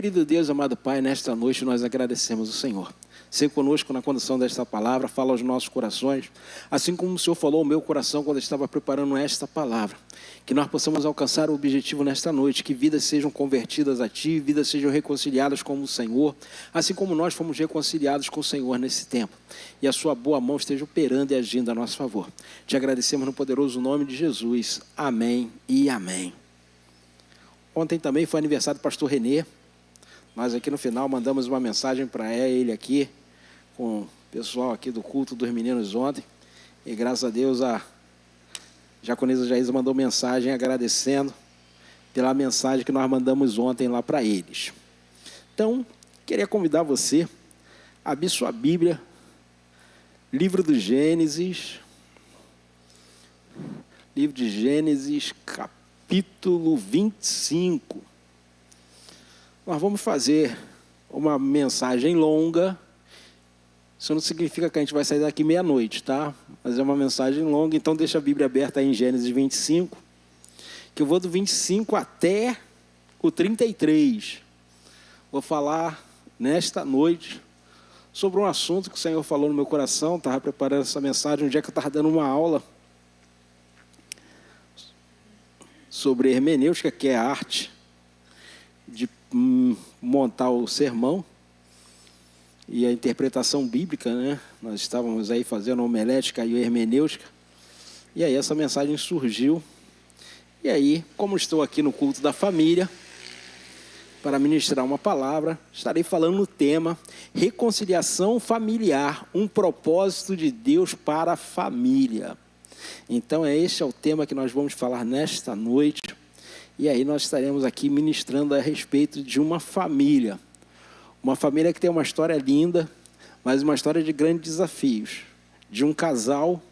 Querido Deus, amado Pai, nesta noite nós agradecemos o Senhor. Ser conosco na condução desta palavra, fala aos nossos corações, assim como o Senhor falou ao meu coração quando eu estava preparando esta palavra. Que nós possamos alcançar o objetivo nesta noite, que vidas sejam convertidas a Ti, vidas sejam reconciliadas com o Senhor, assim como nós fomos reconciliados com o Senhor nesse tempo. E a Sua boa mão esteja operando e agindo a nosso favor. Te agradecemos no poderoso nome de Jesus. Amém e amém. Ontem também foi aniversário do pastor Renê. Nós aqui no final mandamos uma mensagem para ele aqui, com o pessoal aqui do culto dos meninos ontem. E graças a Deus a Jaconisa Jaísa mandou mensagem agradecendo pela mensagem que nós mandamos ontem lá para eles. Então, queria convidar você a abrir sua Bíblia, livro do Gênesis, capítulo 25. Nós vamos fazer uma mensagem longa. Isso não significa que a gente vai sair daqui meia-noite, tá? Mas é uma mensagem longa, então deixa a Bíblia aberta aí em Gênesis 25, que eu vou do 25 até o 33. Vou falar nesta noite sobre um assunto que o Senhor falou no meu coração. Estava preparando essa mensagem um dia que eu estava dando uma aula sobre hermenêutica, que é a arte de montar o sermão e a interpretação bíblica, né? Nós estávamos aí fazendo a homilética e a hermenêutica, e aí essa mensagem surgiu. E aí, como estou aqui no culto da família para ministrar uma palavra, estarei falando no tema reconciliação familiar, um propósito de Deus para a família. Então este é o tema que nós vamos falar nesta noite. E aí nós estaremos aqui ministrando a respeito de uma família que tem uma história linda, mas uma história de grandes desafios, de um casal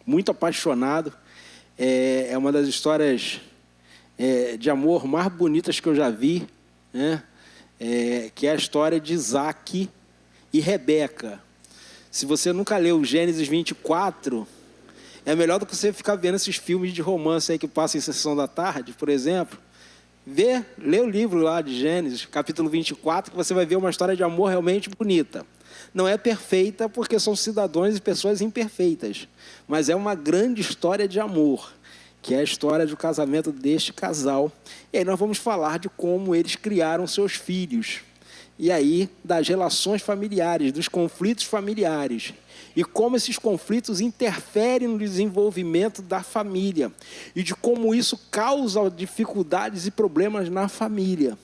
muito apaixonado. É uma das histórias de amor mais bonitas que eu já vi, né? Que é a história de Isaac e Rebeca. Se você nunca leu Gênesis 24... é melhor do que você ficar vendo esses filmes de romance aí que passam em sessão da tarde, por exemplo. Lê o livro lá de Gênesis, capítulo 24, que você vai ver uma história de amor realmente bonita. Não é perfeita porque são cidadãos e pessoas imperfeitas, mas é uma grande história de amor, que é a história do casamento deste casal. E aí nós vamos falar de como eles criaram seus filhos. E aí, das relações familiares, dos conflitos familiares. E como esses conflitos interferem no desenvolvimento da família. E de como isso causa dificuldades e problemas na família.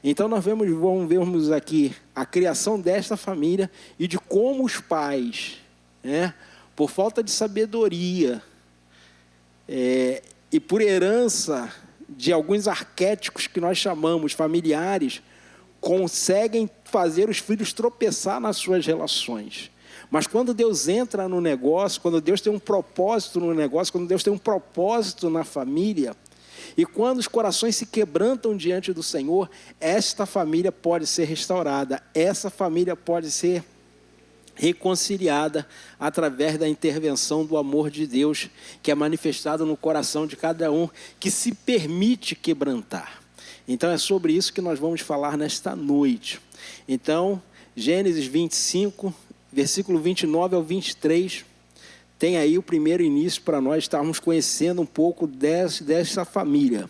Então, nós vamos vermos aqui a criação desta família e de como os pais, né, por falta de sabedoria e por herança de alguns arquétipos que nós chamamos familiares, conseguem fazer os filhos tropeçar nas suas relações. Mas quando Deus entra no negócio, quando Deus tem um propósito no negócio, quando Deus tem um propósito na família, e quando os corações se quebrantam diante do Senhor, esta família pode ser restaurada, essa família pode ser reconciliada através da intervenção do amor de Deus, que é manifestado no coração de cada um, que se permite quebrantar. Então é sobre isso que nós vamos falar nesta noite. Então, Gênesis 25, versículo 29 ao 23, tem aí o primeiro início para nós estarmos conhecendo um pouco dessa família.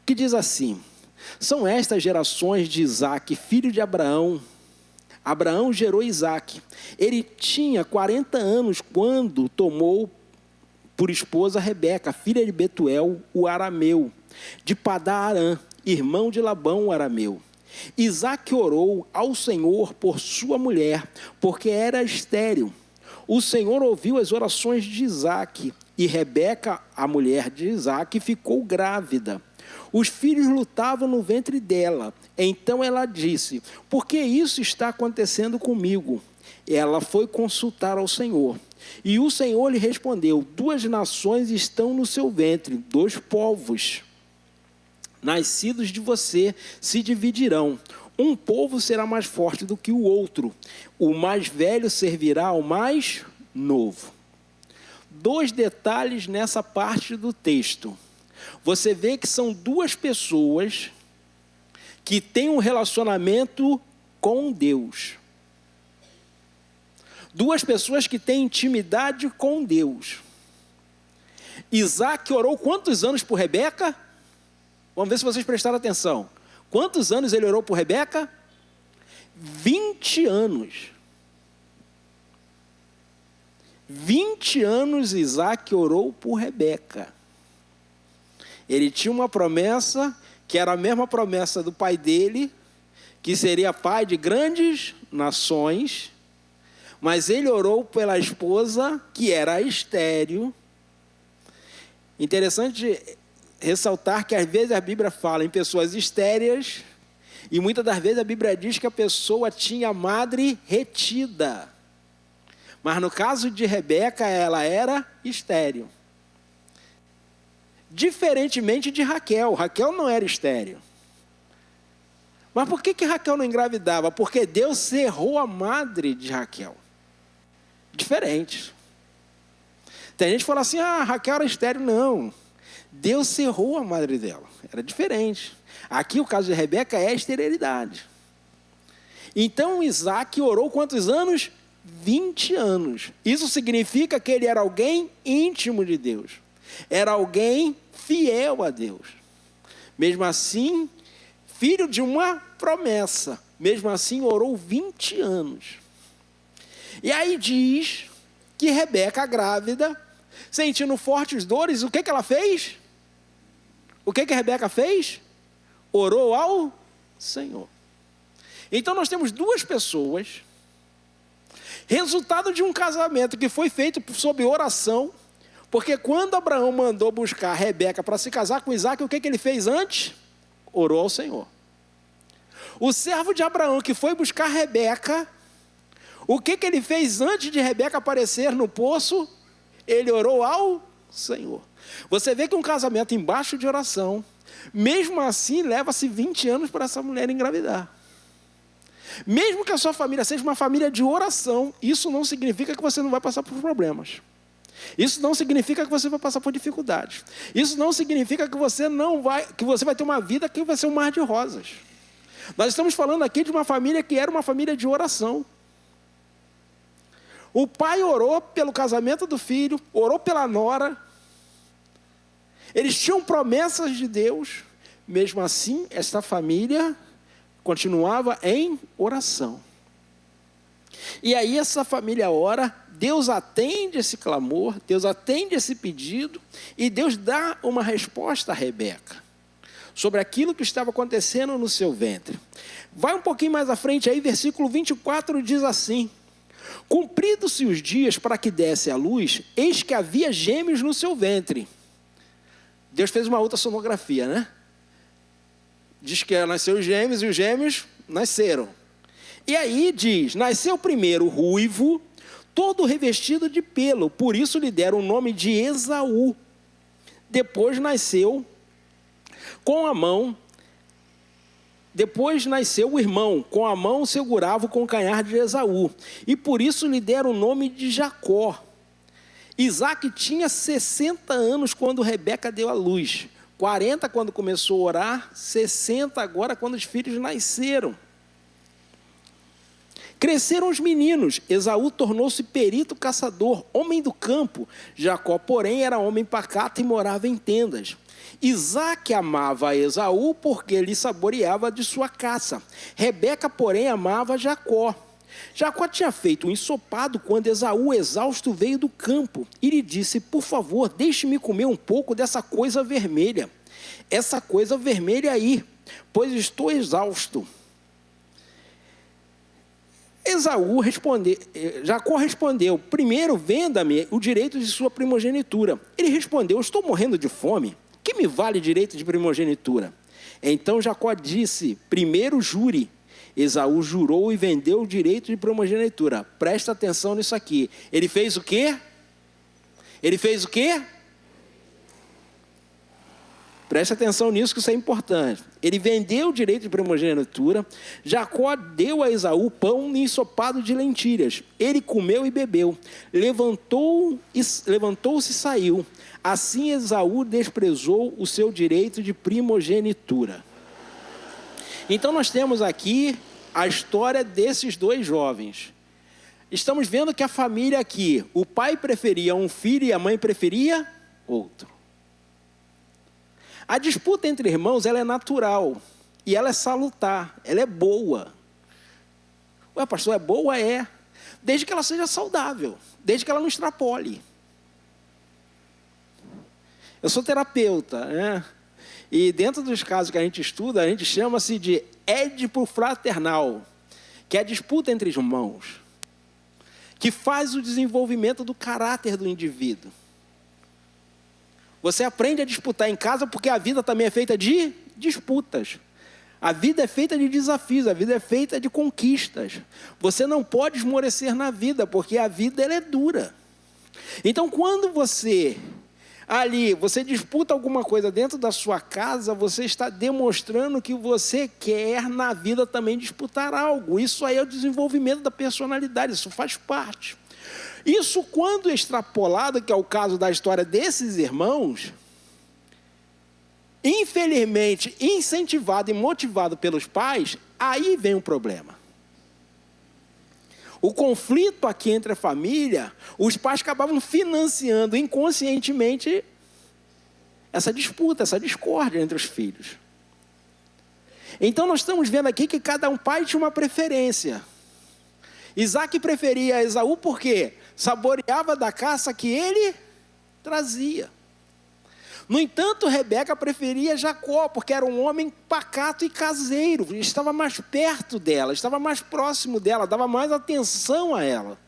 Que diz assim: são estas gerações de Isaque, filho de Abraão. Abraão gerou Isaque. Ele tinha 40 anos quando tomou por esposa Rebeca, filha de Betuel, o arameu, de Padã-Arã, irmão de Labão, o arameu. Isaque orou ao Senhor por sua mulher, porque era estéril. O Senhor ouviu as orações de Isaque, e Rebeca, a mulher de Isaque, ficou grávida. Os filhos lutavam no ventre dela. Então ela disse: por que isso está acontecendo comigo? Ela foi consultar ao Senhor. E o Senhor lhe respondeu: 2 nações estão no seu ventre, 2 povos nascidos de você se dividirão. Um povo será mais forte do que o outro. O mais velho servirá ao mais novo. 2 detalhes nessa parte do texto. Você vê que são 2 pessoas que tem um relacionamento com Deus. Duas pessoas que têm intimidade com Deus. Isaac orou quantos anos por Rebeca? Vamos ver se vocês prestaram atenção. Quantos anos ele orou por Rebeca? 20 anos. 20 anos Isaac orou por Rebeca. Ele tinha uma promessa, que era a mesma promessa do pai dele, que seria pai de grandes nações, mas ele orou pela esposa, que era estéril. Interessante ressaltar que às vezes a Bíblia fala em pessoas estéreis, e muitas das vezes a Bíblia diz que a pessoa tinha a madre retida. Mas no caso de Rebeca, ela era estéril. Diferentemente de Raquel. Raquel não era estéril. Mas por que Raquel não engravidava? Porque Deus cerrou a madre de Raquel. Diferente. Tem gente que fala assim, Raquel era estéril. Não. Deus cerrou a madre dela. Era diferente. Aqui o caso de Rebeca é a esterilidade. Então Isaac orou quantos anos? 20 anos. Isso significa que ele era alguém íntimo de Deus. Era alguém fiel a Deus. Mesmo assim, filho de uma promessa. Mesmo assim, orou 20 anos. E aí diz que Rebeca, grávida, sentindo fortes dores, o que ela fez? O que Rebeca fez? Orou ao Senhor. Então nós temos duas pessoas, resultado de um casamento que foi feito sob oração, porque quando Abraão mandou buscar Rebeca para se casar com Isaac, o que ele fez antes? Orou ao Senhor. O servo de Abraão que foi buscar Rebeca, o que ele fez antes de Rebeca aparecer no poço? Ele orou ao Senhor. Você vê que um casamento embaixo de oração, mesmo assim leva-se 20 anos para essa mulher engravidar. Mesmo que a sua família seja uma família de oração, isso não significa que você não vai passar por problemas. Isso não significa que você vai passar por dificuldades. Isso não significa que você vai ter uma vida que vai ser um mar de rosas. Nós estamos falando aqui de uma família que era uma família de oração. O pai orou pelo casamento do filho, orou pela nora. Eles tinham promessas de Deus. Mesmo assim, esta família continuava em oração. E aí essa família ora, Deus atende esse clamor, Deus atende esse pedido, e Deus dá uma resposta a Rebeca, sobre aquilo que estava acontecendo no seu ventre. Vai um pouquinho mais à frente aí, versículo 24 diz assim: cumpridos-se os dias para que desse à luz, eis que havia gêmeos no seu ventre. Deus fez uma ultrassonografia, né? Diz que nasceu os gêmeos e os gêmeos nasceram. E aí diz, nasceu primeiro ruivo, todo revestido de pelo, por isso lhe deram o nome de Esaú. Depois nasceu o irmão, com a mão segurava o calcanhar de Esaú, e por isso lhe deram o nome de Jacó. Isaac tinha 60 anos quando Rebeca deu à luz, 40 quando começou a orar, 60 agora quando os filhos nasceram. Cresceram os meninos, Esaú tornou-se perito caçador, homem do campo. Jacó, porém, era homem pacato e morava em tendas. Isaac amava a Esaú porque lhe saboreava de sua caça. Rebeca, porém, amava Jacó. Jacó tinha feito um ensopado quando Esaú, exausto, veio do campo e lhe disse: por favor, deixe-me comer um pouco dessa coisa vermelha. Essa coisa vermelha aí, pois estou exausto. Jacó respondeu: primeiro venda-me o direito de sua primogenitura. Ele respondeu: estou morrendo de fome, que me vale direito de primogenitura? Então Jacó disse: primeiro jure. Esaú jurou e vendeu o direito de primogenitura. Presta atenção nisso aqui. Ele fez o quê? Presta atenção nisso, que isso é importante. Ele vendeu o direito de primogenitura. Jacó deu a Esaú pão e ensopado de lentilhas. Ele comeu e bebeu. Levantou-se e saiu. Assim Esaú desprezou o seu direito de primogenitura. Então nós temos aqui a história desses dois jovens. Estamos vendo que a família aqui, o pai preferia um filho e a mãe preferia outro. A disputa entre irmãos, ela é natural e ela é salutar, ela é boa. Ué, pastor, é boa? É. Desde que ela seja saudável, desde que ela não extrapole. Eu sou terapeuta, né? E dentro dos casos que a gente estuda, a gente chama-se de édipo fraternal, que é a disputa entre irmãos, que faz o desenvolvimento do caráter do indivíduo. Você aprende a disputar em casa porque a vida também é feita de disputas. A vida é feita de desafios, a vida é feita de conquistas. Você não pode esmorecer na vida, porque a vida ela é dura. Então, quando você disputa alguma coisa dentro da sua casa, você está demonstrando que você quer na vida também disputar algo. Isso aí é o desenvolvimento da personalidade, isso faz parte. Isso, quando extrapolado, que é o caso da história desses irmãos, infelizmente, incentivado e motivado pelos pais, aí vem o problema. O conflito aqui entre a família, os pais acabavam financiando inconscientemente essa disputa, essa discórdia entre os filhos. Então nós estamos vendo aqui que cada pai tinha uma preferência. Isaac preferia Esaú porque saboreava da caça que ele trazia. No entanto, Rebeca preferia Jacó, porque era um homem pacato e caseiro, estava mais perto dela, estava mais próximo dela, dava mais atenção a ela.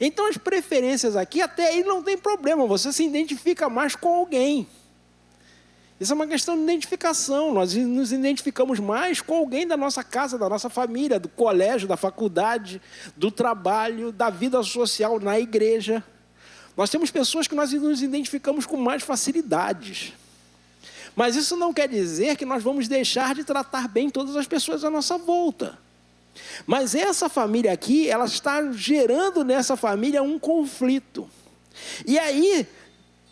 Então as preferências aqui, até aí não tem problema, você se identifica mais com alguém. Isso é uma questão de identificação, nós nos identificamos mais com alguém da nossa casa, da nossa família, do colégio, da faculdade, do trabalho, da vida social, na igreja. Nós temos pessoas que nós nos identificamos com mais facilidades. Mas isso não quer dizer que nós vamos deixar de tratar bem todas as pessoas à nossa volta. Mas essa família aqui, ela está gerando nessa família um conflito. E aí,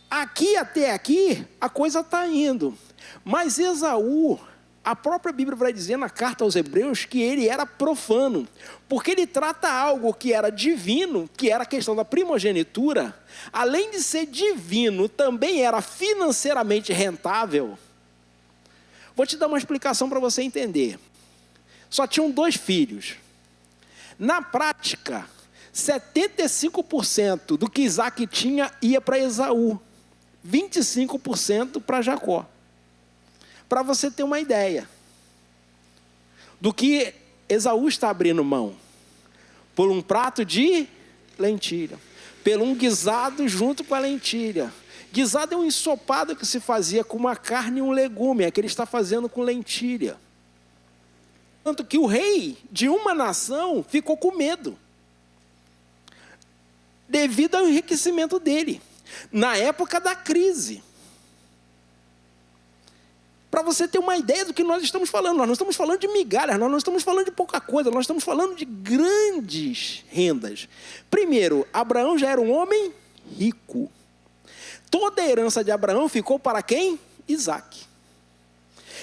aqui até aqui, a coisa está indo. Mas Esaú, a própria Bíblia vai dizer na carta aos Hebreus que ele era profano, porque ele trata algo que era divino, que era a questão da primogenitura, além de ser divino, também era financeiramente rentável. Vou te dar uma explicação para você entender. Só tinham 2 filhos. Na prática, 75% do que Isaac tinha ia para Esaú, 25% para Jacó. Para você ter uma ideia do que Esaú está abrindo mão. Por um prato de lentilha, pelo um guisado junto com a lentilha. Guisado é um ensopado que se fazia com uma carne e um legume, é que ele está fazendo com lentilha. Tanto que o rei de uma nação ficou com medo, devido ao enriquecimento dele, na época da crise. Para você ter uma ideia do que nós estamos falando, nós não estamos falando de migalhas, nós não estamos falando de pouca coisa, nós estamos falando de grandes rendas. Primeiro, Abraão já era um homem rico. Toda a herança de Abraão ficou para quem? Isaac.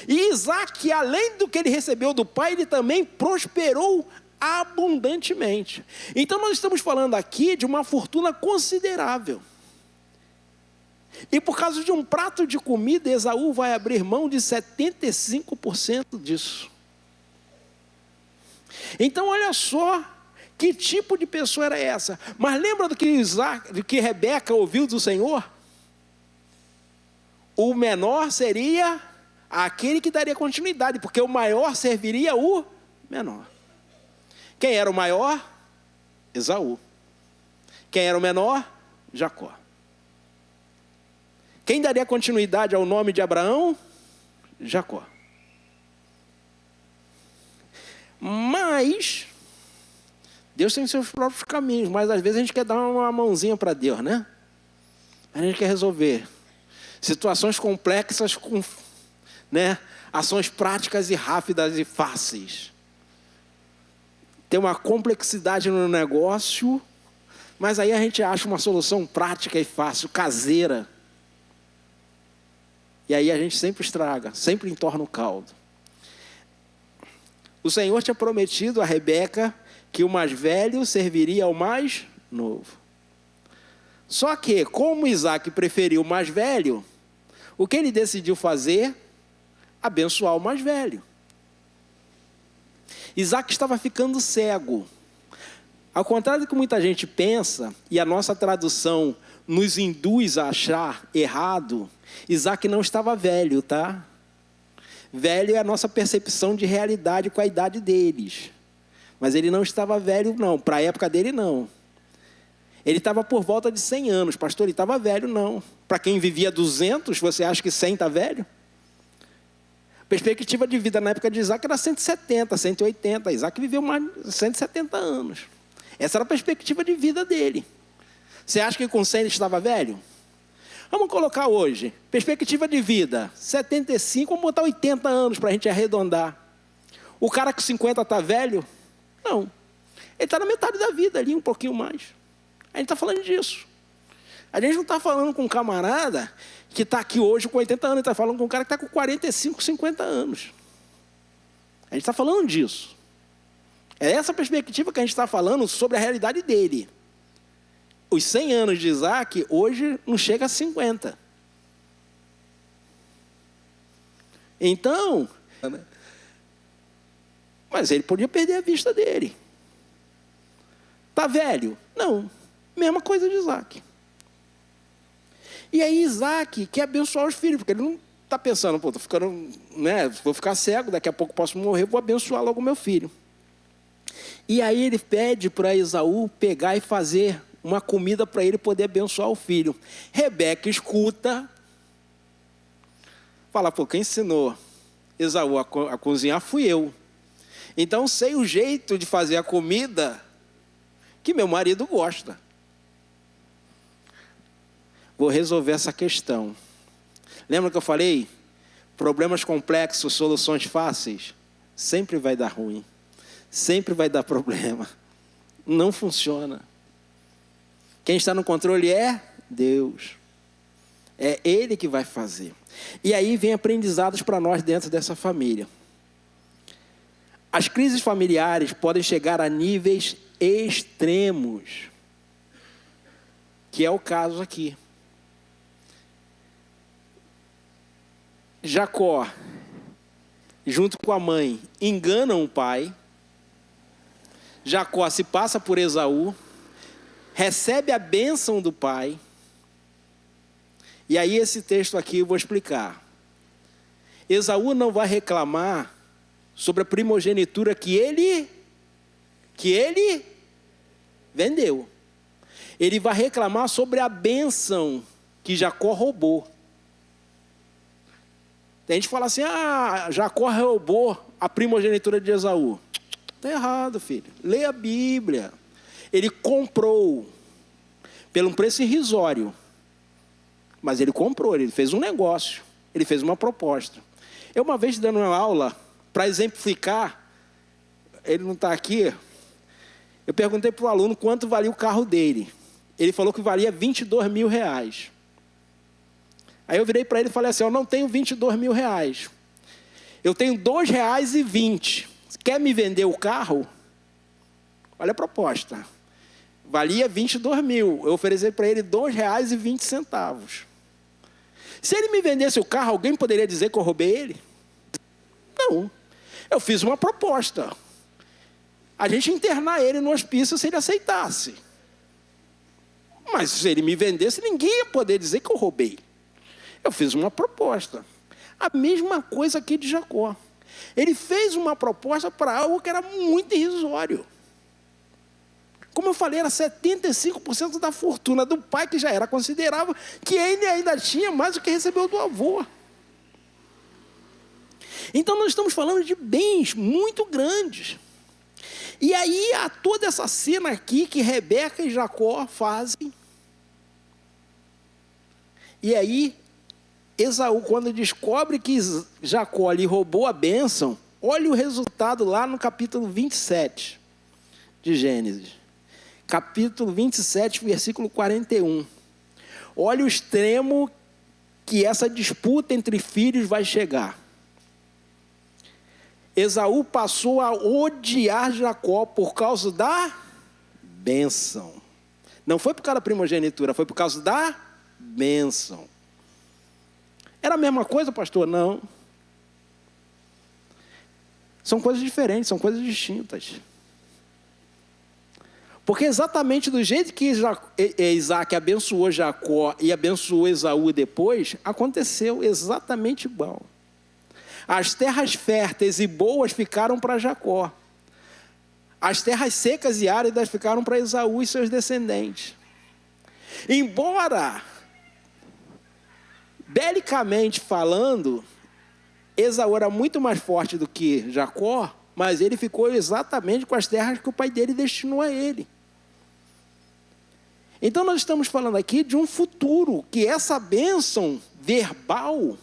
E Isaac, além do que ele recebeu do pai, ele também prosperou abundantemente. Então nós estamos falando aqui de uma fortuna considerável. E por causa de um prato de comida, Esaú vai abrir mão de 75% disso. Então olha só que tipo de pessoa era essa. Mas lembra do que Rebeca ouviu do Senhor? O menor seria aquele que daria continuidade, porque o maior serviria o menor. Quem era o maior? Esaú. Quem era o menor? Jacó. Quem daria continuidade ao nome de Abraão? Jacó. Mas Deus tem seus próprios caminhos, mas às vezes a gente quer dar uma mãozinha para Deus, né? A gente quer resolver situações complexas com, ações práticas e rápidas e fáceis. Tem uma complexidade no negócio, mas aí a gente acha uma solução prática e fácil, caseira. E aí a gente sempre estraga, sempre entorna o caldo. O Senhor tinha prometido a Rebeca que o mais velho serviria ao mais novo. Só que, como Isaac preferiu o mais velho, o que ele decidiu fazer? Abençoar o mais velho. Isaac estava ficando cego. Ao contrário do que muita gente pensa, e a nossa tradução nos induz a achar errado, Isaac não estava velho, tá? Velho é a nossa percepção de realidade com a idade deles. Mas ele não estava velho, não. Para a época dele, não. Ele estava por volta de 100 anos. Pastor, ele estava velho, não. Para quem vivia 200, você acha que 100 está velho? A perspectiva de vida na época de Isaac era 170, 180. Isaac viveu mais de 170 anos. Essa era a perspectiva de vida dele. Você acha que com 100 ele estava velho? Vamos colocar hoje, perspectiva de vida, 75, vamos botar 80 anos para a gente arredondar. O cara com 50 está velho? Não. Ele está na metade da vida ali, um pouquinho mais. A gente está falando disso. A gente não está falando com um camarada que está aqui hoje com 80 anos, está falando com um cara que está com 45, 50 anos. A gente está falando disso. É essa perspectiva que a gente está falando sobre a realidade dele. Os 100 anos de Isaac, hoje, não chega a 50. Então, mas ele podia perder a vista dele. Está velho? Não. Mesma coisa de Isaac. E aí Isaac quer abençoar os filhos, porque ele não está pensando, pô, estou ficando, né, vou ficar cego, daqui a pouco posso morrer, vou abençoar logo o meu filho. E aí ele pede para Esaú pegar e fazer uma comida para ele poder abençoar o filho. Rebeca escuta, fala, pô, quem ensinou Esaú a cozinhar fui eu. Então sei o jeito de fazer a comida que meu marido gosta. Vou resolver essa questão. Lembra que eu falei? Problemas complexos, soluções fáceis, sempre vai dar ruim. Sempre vai dar problema. Não funciona. Quem está no controle é Deus. É Ele que vai fazer. E aí vem aprendizados para nós dentro dessa família. As crises familiares podem chegar a níveis extremos, que é o caso aqui. Jacó, junto com a mãe, enganam o pai. Jacó se passa por Esaú, recebe a bênção do pai. E aí esse texto aqui eu vou explicar. Esaú não vai reclamar sobre a primogenitura que ele vendeu. Ele vai reclamar sobre a bênção que Jacó roubou. Tem gente que fala assim, Jacó roubou a primogenitura de Esaú. Está errado, filho. Leia a Bíblia. Ele comprou pelo um preço irrisório. Mas ele comprou, ele fez um negócio. Ele fez uma proposta. Eu uma vez dando uma aula, para exemplificar, ele não está aqui, eu perguntei para o aluno quanto valia o carro dele. Ele falou que valia R$22 mil. Aí eu virei para ele e falei assim, eu não tenho R$22 mil. Eu tenho R$2,20. Quer me vender o carro? Olha a proposta. Valia 22 mil. Eu ofereci para ele R$2,20. Se ele me vendesse o carro, alguém poderia dizer que eu roubei ele? Não. Eu fiz uma proposta. A gente internar ele no hospício se ele aceitasse. Mas se ele me vendesse, ninguém ia poder dizer que eu roubei. Eu fiz uma proposta. A mesma coisa aqui de Jacó. Ele fez uma proposta para algo que era muito irrisório. Como eu falei, era 75% da fortuna do pai, que já era considerável, que ele ainda tinha mais do que recebeu do avô. Então nós estamos falando de bens muito grandes. E aí há toda essa cena aqui que Rebeca e Jacó fazem. E aí Esaú, quando descobre que Jacó lhe roubou a bênção, olha o resultado lá no capítulo 27 de Gênesis. Capítulo 27, versículo 41. Olha o extremo que essa disputa entre filhos vai chegar. Esaú passou a odiar Jacó por causa da bênção. Não foi por causa da primogenitura, foi por causa da bênção. Era a mesma coisa, pastor? Não. São coisas diferentes, são coisas distintas. Porque exatamente do jeito que Isaac abençoou Jacó e abençoou Esaú depois, aconteceu exatamente igual. As terras férteis e boas ficaram para Jacó. As terras secas e áridas ficaram para Esaú e seus descendentes. Embora, belicamente falando, Esaú era muito mais forte do que Jacó, mas ele ficou exatamente com as terras que o pai dele destinou a ele. Então nós estamos falando aqui de um futuro, que essa bênção verbal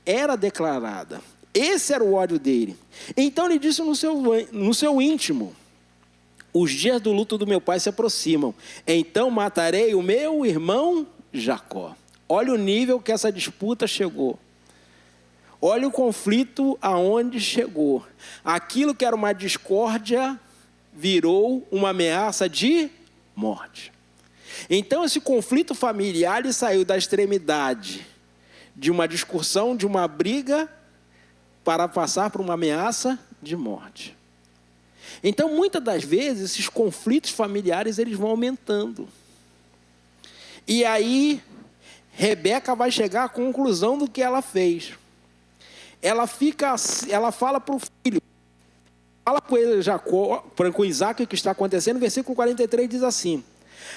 era declarada. Esse era o ódio dele. Então ele disse no seu íntimo: os dias do luto do meu pai se aproximam, então matarei o meu irmão Jacó. Olha o nível que essa disputa chegou. Olha o conflito aonde chegou. Aquilo que era uma discórdia virou uma ameaça de morte. Então esse conflito familiar ele saiu da extremidade de uma discussão, de uma briga, para passar por uma ameaça de morte. Então muitas das vezes esses conflitos familiares eles vão aumentando. E aí Rebeca vai chegar à conclusão do que ela fez. Ela fala para o filho, fala com ele, Jacó, com Isaac, o que está acontecendo. Versículo 43 diz assim: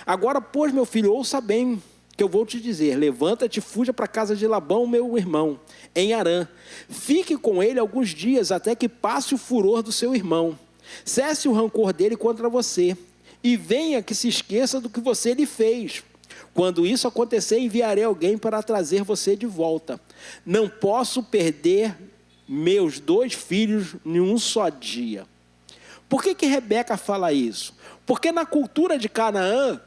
agora, pois, meu filho, ouça bem que eu vou te dizer. Levanta-te e fuja para a casa de Labão, meu irmão, em Harã. Fique com ele alguns dias, até que passe o furor do seu irmão. Cesse o rancor dele contra você, e venha que se esqueça do que você lhe fez. Quando isso acontecer, enviarei alguém para trazer você de volta. Não posso perder meus 2 filhos em um só dia. Por que Rebeca fala isso? Porque na cultura de Canaã,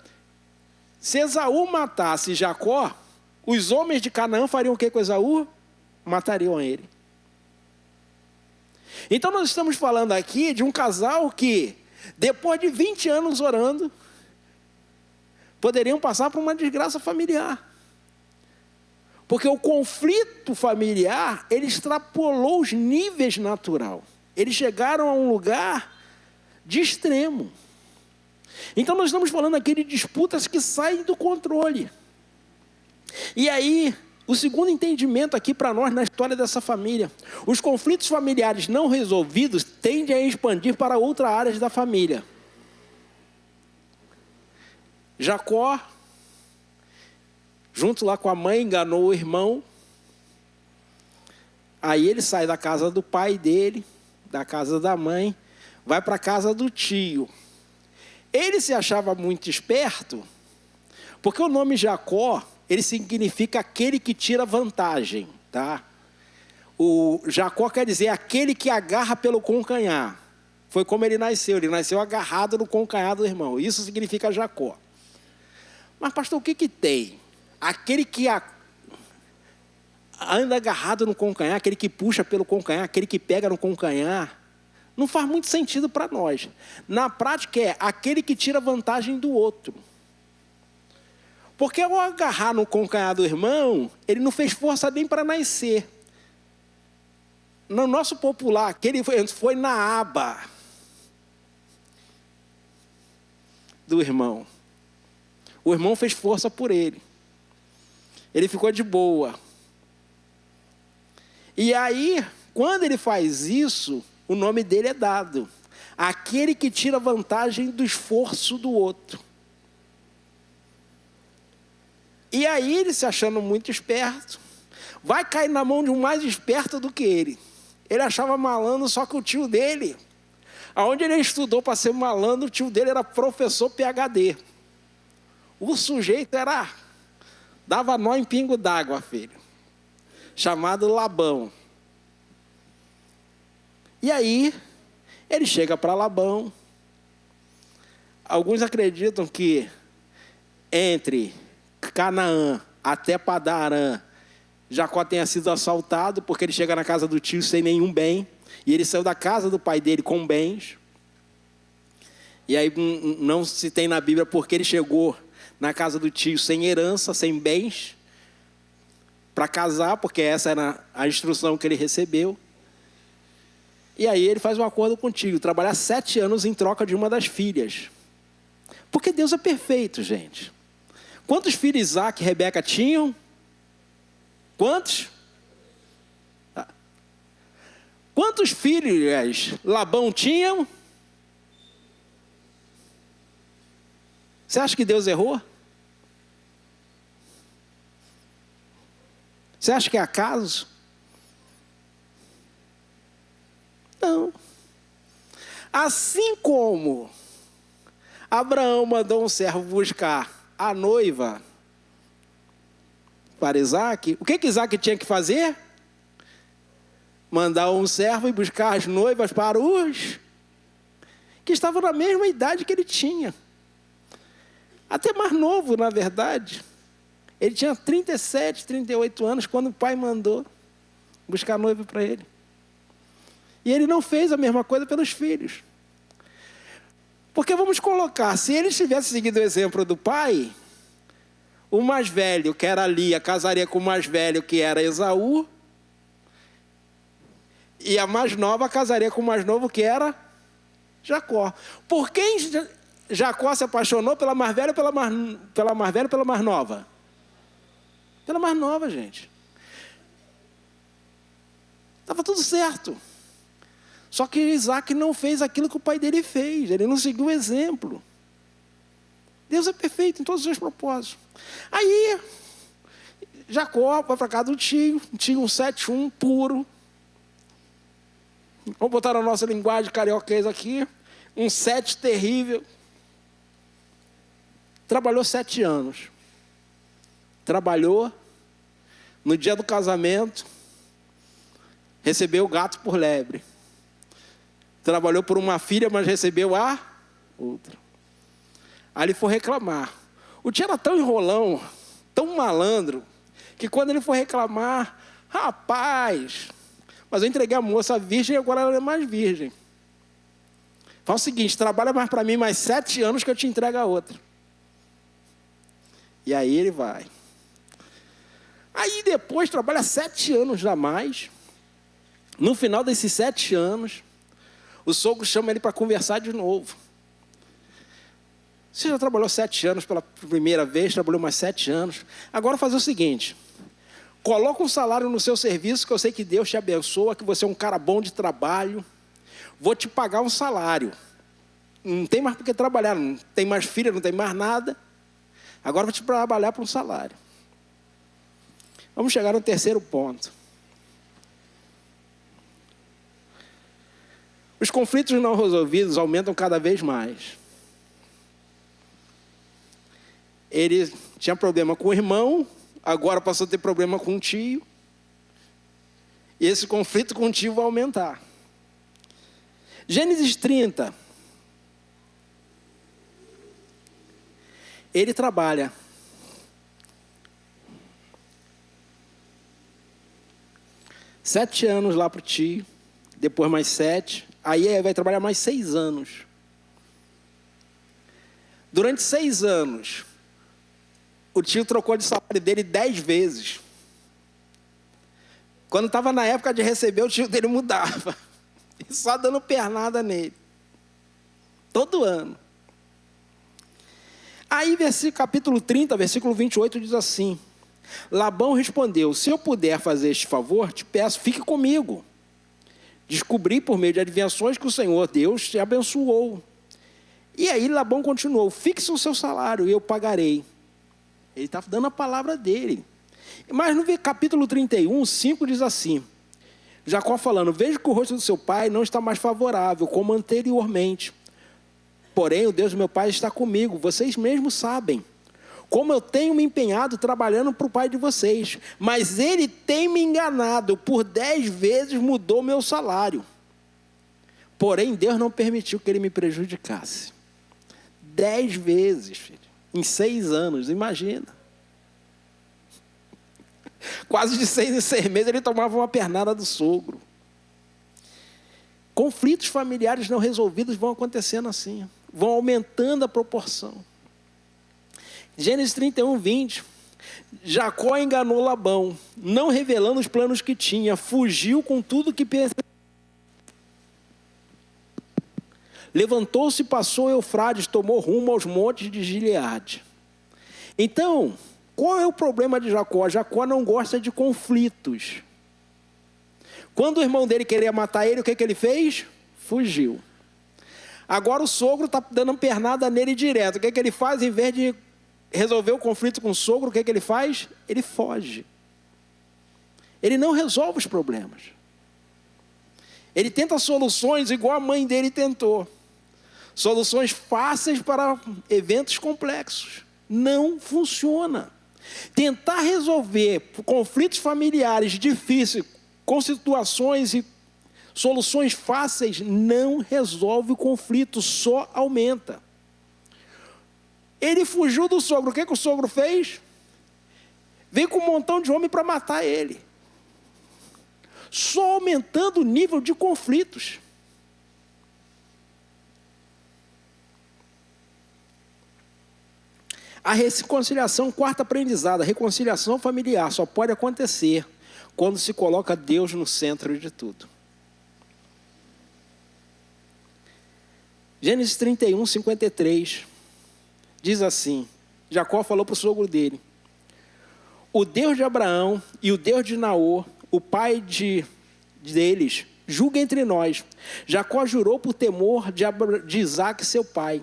se Esaú matasse Jacó, os homens de Canaã fariam o que com Esaú? Matariam ele. Então nós estamos falando aqui de um casal que, depois de 20 anos orando, poderiam passar por uma desgraça familiar. Porque o conflito familiar, ele extrapolou os níveis natural. Eles chegaram a um lugar de extremo. Então nós estamos falando aqui de disputas que saem do controle. E aí, o segundo entendimento aqui para nós na história dessa família: os conflitos familiares não resolvidos tendem a expandir para outras áreas da família. Jacó, junto lá com a mãe, enganou o irmão. Aí ele sai da casa do pai dele, da casa da mãe, vai para a casa do tio. Ele se achava muito esperto, porque o nome Jacó, ele significa aquele que tira vantagem, tá? O Jacó quer dizer aquele que agarra pelo calcanhar. Foi como ele nasceu agarrado no calcanhar do irmão. Isso significa Jacó. Mas pastor, o que tem? Aquele que anda agarrado no calcanhar, aquele que puxa pelo calcanhar, aquele que pega no calcanhar, não faz muito sentido para nós. Na prática é aquele que tira vantagem do outro. Porque ao agarrar no calcanhar do irmão, ele não fez força nem para nascer. No nosso popular, aquele foi na aba do irmão. O irmão fez força por ele. Ele ficou de boa. E aí, quando ele faz isso, o nome dele é dado: aquele que tira vantagem do esforço do outro. E aí ele, se achando muito esperto, vai cair na mão de um mais esperto do que ele. Ele achava malandro, só que o tio dele, aonde ele estudou para ser malandro, o tio dele era professor PhD. O sujeito dava nó em pingo d'água, filho. Chamado Labão. E aí, ele chega para Labão. Alguns acreditam que entre Canaã até Padarã, Jacó tenha sido assaltado, porque ele chega na casa do tio sem nenhum bem. E ele saiu da casa do pai dele com bens. E aí não se tem na Bíblia porque ele chegou na casa do tio sem herança, sem bens, para casar, porque essa era a instrução que ele recebeu. E aí ele faz um acordo contigo, trabalhar 7 anos em troca de uma das filhas. Porque Deus é perfeito, gente. Quantos filhos Isaac e Rebeca tinham? Quantos? Quantos filhos Labão tinha? Você acha que Deus errou? Você acha que é acaso? Não. Assim como Abraão mandou um servo buscar a noiva para Isaac, o que Isaac tinha que fazer? Mandar um servo e buscar as noivas para os que estavam na mesma idade que ele tinha. Até mais novo, na verdade. Ele tinha 37, 38 anos quando o pai mandou buscar a noiva para ele. E ele não fez a mesma coisa pelos filhos. Porque vamos colocar, se ele tivesse seguido o exemplo do pai, o mais velho, que era Lia, casaria com o mais velho, que era Esaú, e a mais nova casaria com o mais novo, que era Jacó. Por quem Jacó se apaixonou? Pela mais velha ou pela mais velha ou pela mais nova? Pela mais nova, gente. Estava tudo certo. Só que Isaac não fez aquilo que o pai dele fez. Ele não seguiu o exemplo. Deus é perfeito em todos os seus propósitos. Aí, Jacó vai para casa do tio, um 7-1 puro. Vamos botar na nossa linguagem carioquês aqui. Um 7 terrível. Trabalhou 7 anos. Trabalhou. No dia do casamento, recebeu o gato por lebre. Trabalhou por uma filha, mas recebeu a outra. Aí ele foi reclamar. O tio era tão enrolão, tão malandro, que quando ele foi reclamar, rapaz, mas eu entreguei a moça virgem e agora ela é mais virgem. Fala o seguinte, trabalha mais para mim mais 7 anos que eu te entrego a outra. E aí ele vai. Aí depois trabalha 7 anos a mais. No final desses 7 anos, o sogro chama ele para conversar de novo. Você já trabalhou 7 anos pela primeira vez, trabalhou mais 7 anos. Agora faz o seguinte, coloca um salário no seu serviço, que eu sei que Deus te abençoa, que você é um cara bom de trabalho. Vou te pagar um salário. Não tem mais por que trabalhar, não tem mais filha, não tem mais nada. Agora vou te trabalhar para um salário. Vamos chegar no terceiro ponto. Os conflitos não resolvidos aumentam cada vez mais. Ele tinha problema com o irmão, agora passou a ter problema com o tio. E esse conflito com o tio vai aumentar. Gênesis 30. Ele trabalha. Sete anos lá para o tio, depois mais 7, aí vai trabalhar mais 6 anos. Durante 6 anos, o tio trocou de salário dele 10 vezes. Quando estava na época de receber, o tio dele mudava. E só dando pernada nele. Todo ano. Aí, capítulo 30, versículo 28, diz assim: Labão respondeu, se eu puder fazer este favor, te peço, fique comigo. Descobri por meio de adivinhações que o Senhor Deus te abençoou. E aí Labão continuou, fixe o seu salário e eu pagarei. Ele está dando a palavra dele. Mas no capítulo 31, 5 diz assim, Jacó falando, vejo que o rosto do seu pai não está mais favorável, como anteriormente. Porém, o Deus do meu pai está comigo, vocês mesmos sabem. Como eu tenho me empenhado trabalhando para o pai de vocês, mas ele tem me enganado, por 10 vezes mudou meu salário. Porém, Deus não permitiu que ele me prejudicasse. 10 vezes, filho, em 6 anos, imagina. Quase de 6 em 6 meses ele tomava uma pernada do sogro. Conflitos familiares não resolvidos vão acontecendo assim, vão aumentando a proporção. Gênesis 31, 20. Jacó enganou Labão, não revelando os planos que tinha, fugiu com tudo que pensava. Levantou-se e passou o Eufrates, tomou rumo aos montes de Gileade. Então, qual é o problema de Jacó? Jacó não gosta de conflitos. Quando o irmão dele queria matar ele, o que ele fez? Fugiu. Agora o sogro está dando pernada nele direto. O que ele faz? Em vez de resolver o conflito com o sogro, o que ele faz? Ele foge. Ele não resolve os problemas. Ele tenta soluções igual a mãe dele tentou. Soluções fáceis para eventos complexos. Não funciona. Tentar resolver conflitos familiares difíceis com situações e soluções fáceis não resolve o conflito, só aumenta. Ele fugiu do sogro. O que o sogro fez? Veio com um montão de homem para matar ele. Só aumentando o nível de conflitos. A reconciliação, quarto aprendizado, a reconciliação familiar só pode acontecer quando se coloca Deus no centro de tudo. Gênesis 31, 53, diz assim, Jacó falou para o sogro dele, o Deus de Abraão e o Deus de Naor, o pai deles, julga entre nós. Jacó jurou por temor de Isaque, seu pai.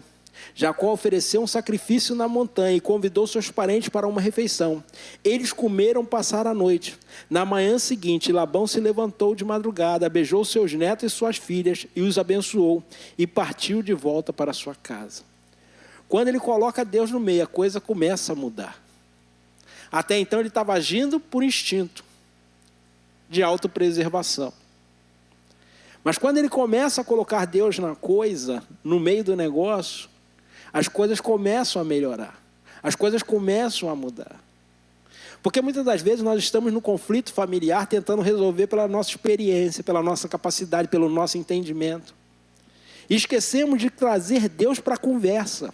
Jacó ofereceu um sacrifício na montanha e convidou seus parentes para uma refeição. Eles comeram, passaram a noite. Na manhã seguinte, Labão se levantou de madrugada, beijou seus netos e suas filhas e os abençoou e partiu de volta para sua casa. Quando ele coloca Deus no meio, a coisa começa a mudar. Até então ele estava agindo por instinto de autopreservação. Mas quando ele começa a colocar Deus na coisa, no meio do negócio, as coisas começam a melhorar. As coisas começam a mudar. Porque muitas das vezes nós estamos no conflito familiar tentando resolver pela nossa experiência, pela nossa capacidade, pelo nosso entendimento. E esquecemos de trazer Deus para a conversa.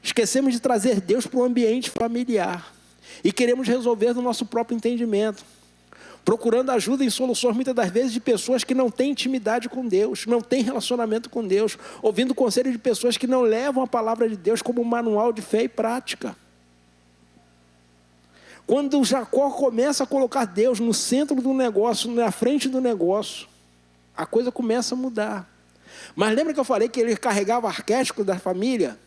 Esquecemos de trazer Deus para o ambiente familiar. E queremos resolver no nosso próprio entendimento. Procurando ajuda em soluções, muitas das vezes, de pessoas que não têm intimidade com Deus, não têm relacionamento com Deus, ouvindo conselhos de pessoas que não levam a palavra de Deus como um manual de fé e prática. Quando Jacó começa a colocar Deus no centro do negócio, na frente do negócio, a coisa começa a mudar. Mas lembra que eu falei que ele carregava arquétipo da família?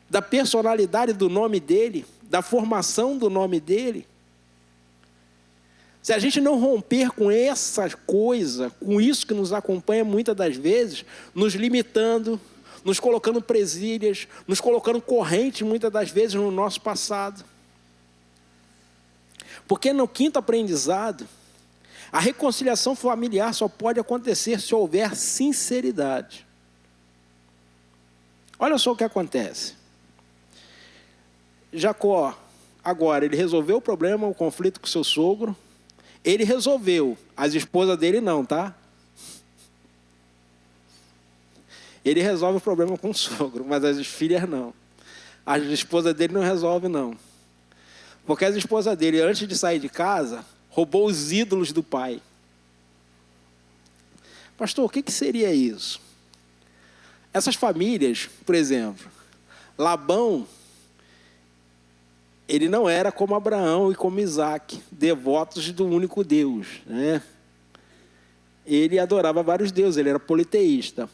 Da personalidade do nome dele, da formação do nome dele? Se a gente não romper com essa coisa, com isso que nos acompanha muitas das vezes, nos limitando, nos colocando presilhas, nos colocando correntes muitas das vezes no nosso passado. Porque no quinto aprendizado, a reconciliação familiar só pode acontecer se houver sinceridade. Olha só o que acontece. Jacó, agora, ele resolveu o problema, o conflito com seu sogro. Ele resolveu, as esposas dele não, tá? Ele resolve o problema com o sogro, mas as filhas não. As esposas dele não resolvem, não. Porque as esposas dele, antes de sair de casa, roubou os ídolos do pai. Pastor, o que seria isso? Essas famílias, por exemplo, Labão, ele não era como Abraão e como Isaque, devotos do único Deus, né? Ele adorava vários deuses, ele era politeísta.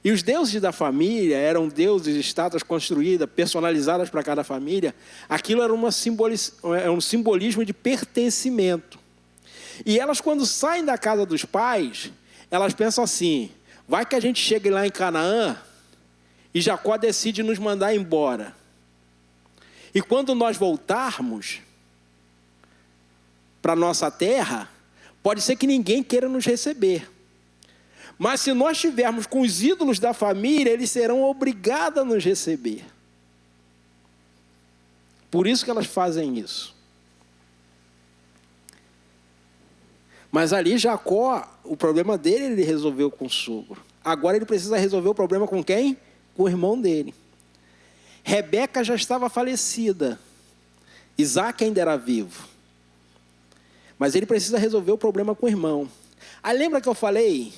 E os deuses da família eram deuses, estátuas construídas, personalizadas para cada família. Aquilo era um simbolismo de pertencimento. E elas, quando saem da casa dos pais, elas pensam assim, vai que a gente chegue lá em Canaã e Jacó decide nos mandar embora. E quando nós voltarmos para a nossa terra, pode ser que ninguém queira nos receber. Mas se nós estivermos com os ídolos da família, eles serão obrigados a nos receber. Por isso que elas fazem isso. Mas ali Jacó, o problema dele ele resolveu com o sogro. Agora ele precisa resolver o problema com quem? Com o irmão dele. Rebeca já estava falecida. Isaac ainda era vivo. Mas ele precisa resolver o problema com o irmão. Aí lembra que eu falei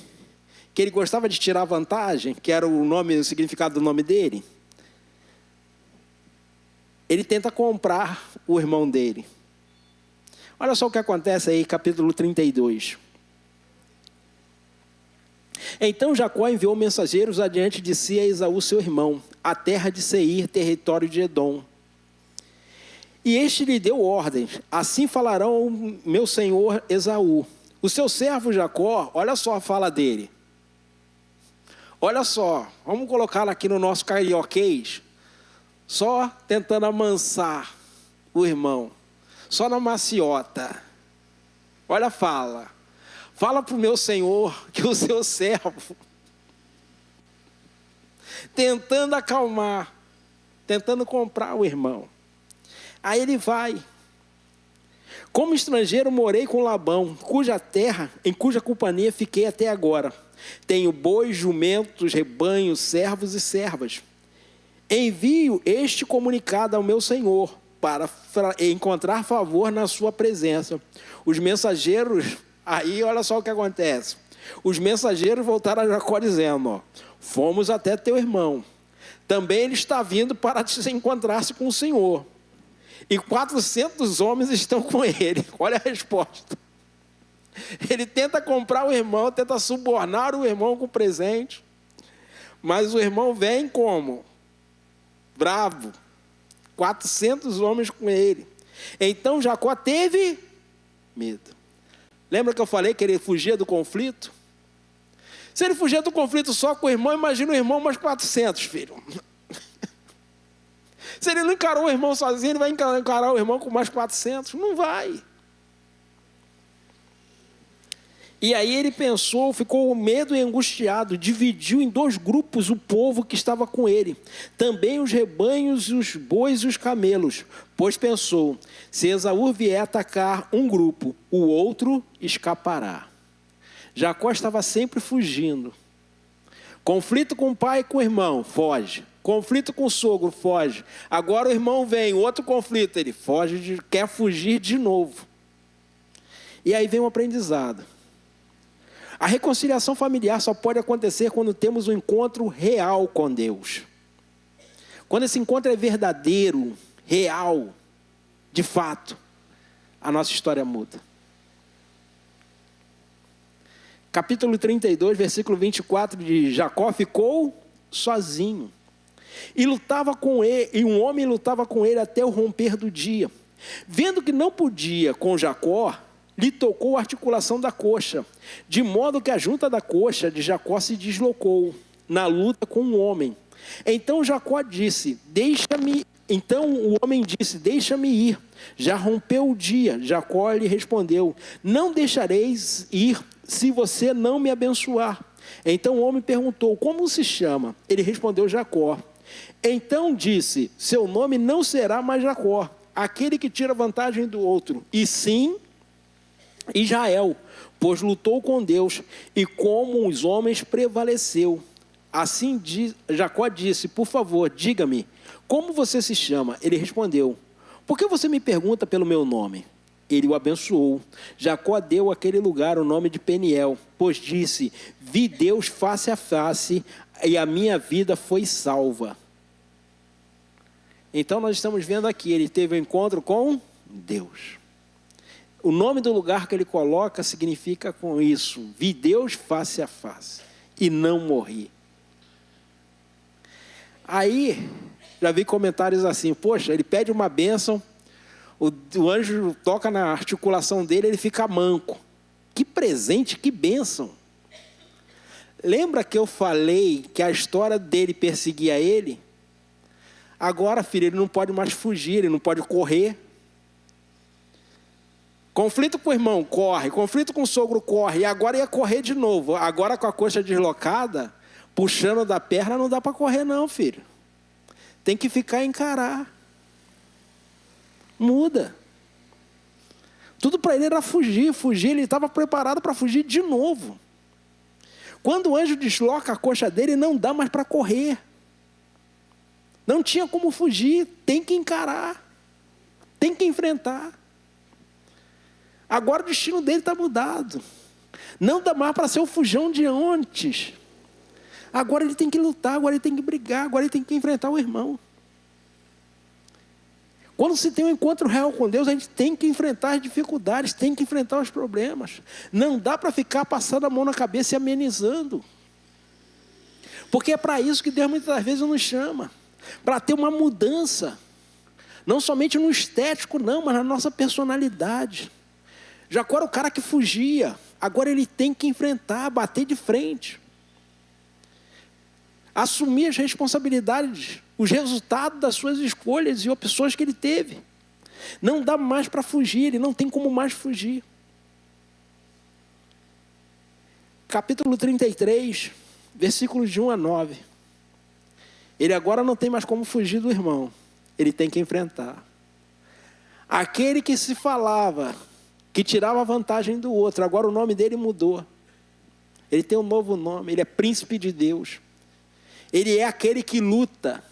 que ele gostava de tirar vantagem, que era o significado do nome dele? Ele tenta comprar o irmão dele. Olha só o que acontece aí, capítulo 32. Então Jacó enviou mensageiros adiante de si a Esaú, seu irmão, à terra de Seir, território de Edom. E este lhe deu ordens: assim falarão ao meu senhor Esaú. O seu servo Jacó, olha só a fala dele. Olha só, vamos colocá-la aqui no nosso carioquês, só tentando amansar o irmão, só na maciota. Olha a fala. Fala para o meu senhor que o seu servo, tentando acalmar, tentando comprar o irmão. Aí ele vai. Como estrangeiro morei com Labão, cuja terra, em cuja companhia fiquei até agora. Tenho bois, jumentos, rebanhos, servos e servas. Envio este comunicado ao meu senhor, para encontrar favor na sua presença. Os mensageiros, aí olha só o que acontece. Os mensageiros voltaram a Jacó dizendo, ó, fomos até teu irmão. Também ele está vindo para se encontrar-se com o Senhor. E 400 homens estão com ele. Olha a resposta. Ele tenta comprar o irmão, tenta subornar o irmão com presente. Mas o irmão vem como? Bravo. 400 homens com ele. Então Jacó teve medo. Lembra que eu falei que ele fugia do conflito? Se ele fugia do conflito só com o irmão, imagina o irmão mais 400, filho. Se ele não encarou o irmão sozinho, ele vai encarar o irmão com mais 400? Não vai. E aí ele pensou, ficou com medo e angustiado, dividiu em 2 grupos o povo que estava com ele, também os rebanhos, os bois e os camelos, pois pensou, se Esaú vier atacar um grupo, o outro escapará. Jacó estava sempre fugindo. Conflito com o pai e com o irmão, foge. Conflito com o sogro, foge. Agora o irmão vem, outro conflito, ele foge, quer fugir de novo. E aí vem um aprendizado. A reconciliação familiar só pode acontecer quando temos um encontro real com Deus. Quando esse encontro é verdadeiro, real, de fato, a nossa história muda. Capítulo 32, versículo 24 de Jacó ficou sozinho. E lutava com ele, e um homem lutava com ele até o romper do dia. Vendo que não podia com Jacó, lhe tocou a articulação da coxa, de modo que a junta da coxa de Jacó se deslocou na luta com o homem. Então Jacó disse, Então o homem disse, deixa-me ir, já rompeu o dia. Jacó lhe respondeu, não deixareis ir se você não me abençoar. Então o homem perguntou, como se chama? Ele respondeu, Jacó. Então disse, seu nome não será mais Jacó, aquele que tira vantagem do outro, e sim Israel, pois lutou com Deus, e como os homens prevaleceu. Assim Jacó disse, por favor, diga-me, como você se chama? Ele respondeu, por que você me pergunta pelo meu nome? Ele o abençoou. Jacó deu àquele lugar o nome de Peniel, pois disse, vi Deus face a face, e a minha vida foi salva. Então nós estamos vendo aqui, ele teve um encontro com Deus. O nome do lugar que ele coloca significa com isso, vi Deus face a face e não morri. Aí, já vi comentários assim, poxa, ele pede uma bênção, o anjo toca na articulação dele, ele fica manco. Que presente, que bênção. Lembra que eu falei que a história dele perseguia ele? Agora, filho, ele não pode mais fugir, ele não pode correr. Conflito com o irmão, corre. Conflito com o sogro, corre. E agora ia correr de novo. Agora com a coxa deslocada, puxando da perna, não dá para correr não, filho. Tem que ficar e encarar. Muda. Tudo para ele era fugir, ele estava preparado para fugir de novo. Quando o anjo desloca a coxa dele, não dá mais para correr. Não tinha como fugir, tem que encarar, tem que enfrentar. Agora o destino dele está mudado. Não dá mais para ser o fujão de antes. Agora ele tem que lutar, agora ele tem que brigar, agora ele tem que enfrentar o irmão. Quando se tem um encontro real com Deus, a gente tem que enfrentar as dificuldades, tem que enfrentar os problemas. Não dá para ficar passando a mão na cabeça e amenizando. Porque é para isso que Deus muitas vezes nos chama. Para ter uma mudança. Não somente no estético, não, mas na nossa personalidade. Jacó era o cara que fugia. Agora ele tem que enfrentar, bater de frente. Assumir as responsabilidades, os resultados das suas escolhas e opções que ele teve. Não dá mais para fugir, ele não tem como mais fugir. Capítulo 33, versículos de 1 a 9. Ele agora não tem mais como fugir do irmão, ele tem que enfrentar. Aquele que se falava, que tirava vantagem do outro, agora o nome dele mudou. Ele tem um novo nome, ele é príncipe de Deus. Ele é aquele que luta.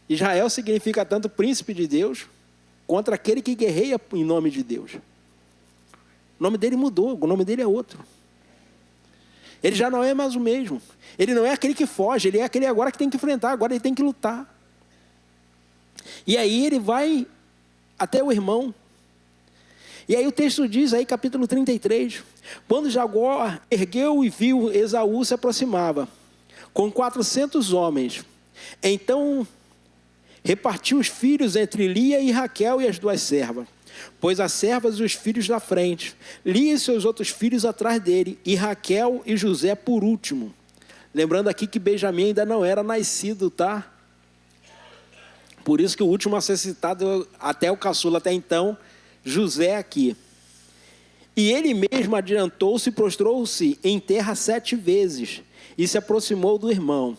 Israel significa tanto príncipe de Deus, contra aquele que guerreia em nome de Deus. O nome dele mudou, o nome dele é outro. Ele já não é mais o mesmo. Ele não é aquele que foge, ele é aquele agora que tem que enfrentar, agora ele tem que lutar. E aí ele vai até o irmão. E aí o texto diz, aí capítulo 33, quando Jacó ergueu e viu Esaú se aproximava, com 400 homens, então repartiu os filhos entre Lia e Raquel e as duas servas, pôs as servas e os filhos na frente, Lia e seus outros filhos atrás dele, e Raquel e José por último. Lembrando aqui que Benjamim ainda não era nascido, tá? Por isso que o último a ser citado, até o caçula até então, José aqui. E ele mesmo adiantou-se e prostrou-se em terra 7 vezes, e se aproximou do irmão.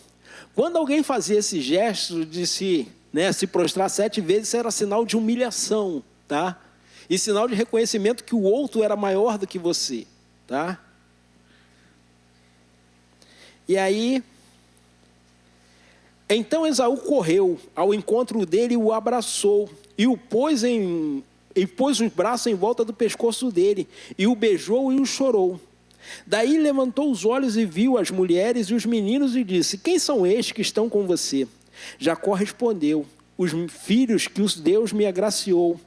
Quando alguém fazia esse gesto de se prostrar 7 vezes, isso era sinal de humilhação, tá? E sinal de reconhecimento que o outro era maior do que você, tá? E aí, então Esaú correu ao encontro dele e o abraçou, e pôs os braços em volta do pescoço dele, e o beijou e o chorou. Daí levantou os olhos e viu as mulheres e os meninos e disse, quem são estes que estão com você? Jacó respondeu, os filhos que Deus me agraciou,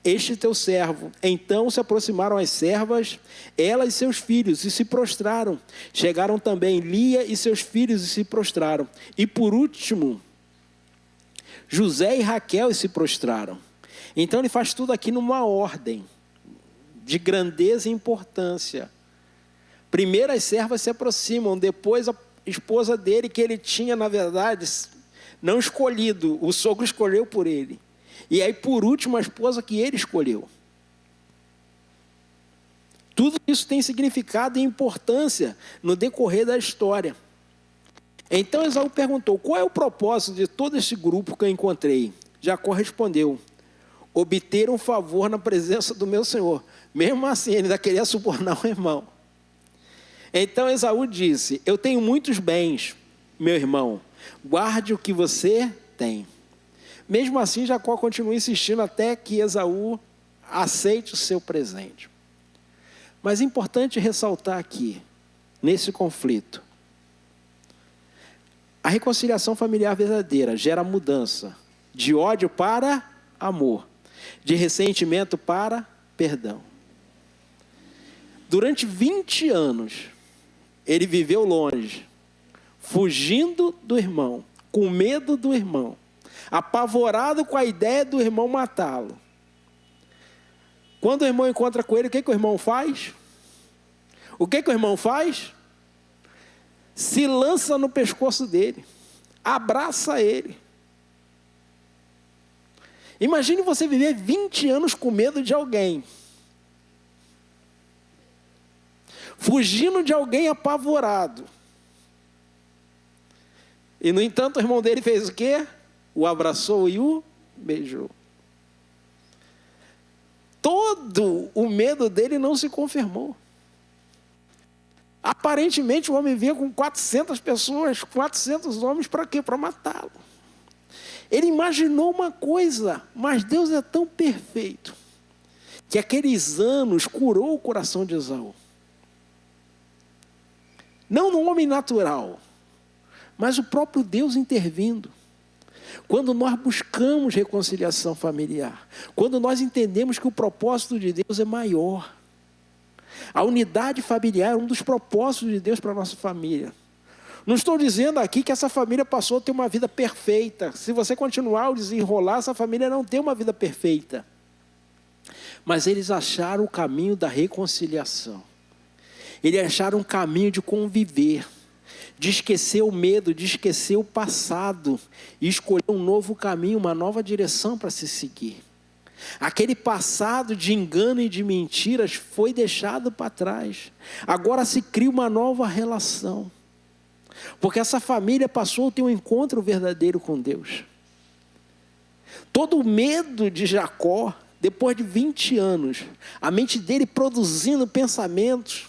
este teu servo. Então se aproximaram as servas, ela e seus filhos, e se prostraram. Chegaram também Lia e seus filhos e se prostraram. E por último, José e Raquel se prostraram. Então ele faz tudo aqui numa ordem de grandeza e importância. Primeiro as servas se aproximam, depois a esposa dele, que ele tinha, na verdade, não escolhido, o sogro escolheu por ele. E aí, por último, a esposa que ele escolheu. Tudo isso tem significado e importância no decorrer da história. Então Esaú perguntou, qual é o propósito de todo esse grupo que eu encontrei? Jacó respondeu, obter um favor na presença do meu senhor. Mesmo assim, ele ainda queria subornar o irmão. Então Esaú disse, eu tenho muitos bens, meu irmão, guarde o que você tem. Mesmo assim, Jacó continua insistindo até que Esaú aceite o seu presente. Mas é importante ressaltar aqui, nesse conflito, a reconciliação familiar verdadeira gera mudança de ódio para amor, de ressentimento para perdão. Durante 20 anos, ele viveu longe, fugindo do irmão, com medo do irmão, apavorado com a ideia do irmão matá-lo. Quando o irmão encontra com ele, o que o irmão faz? O que o irmão faz? Se lança no pescoço dele, abraça ele. Imagine você viver 20 anos com medo de alguém, fugindo de alguém apavorado. E no entanto o irmão dele fez o quê? o abraçou e o beijou. Todo o medo dele não se confirmou. Aparentemente o homem vinha com 400 pessoas, 400 homens, para quê? Para matá-lo. Ele imaginou uma coisa, mas Deus é tão perfeito, que aqueles anos curou o coração de Esaú. Não no homem natural, mas o próprio Deus intervindo. Quando nós buscamos reconciliação familiar, quando nós entendemos que o propósito de Deus é maior. A unidade familiar é um dos propósitos de Deus para a nossa família. Não estou dizendo aqui que essa família passou a ter uma vida perfeita. Se você continuar a desenrolar, essa família não tem uma vida perfeita. Mas eles acharam o caminho da reconciliação. Eles acharam um caminho de conviver, de esquecer o medo, de esquecer o passado e escolher um novo caminho, uma nova direção para se seguir. Aquele passado de engano e de mentiras foi deixado para trás. Agora se cria uma nova relação. Porque essa família passou a ter um encontro verdadeiro com Deus. Todo o medo de Jacó, depois de 20 anos, a mente dele produzindo pensamentos.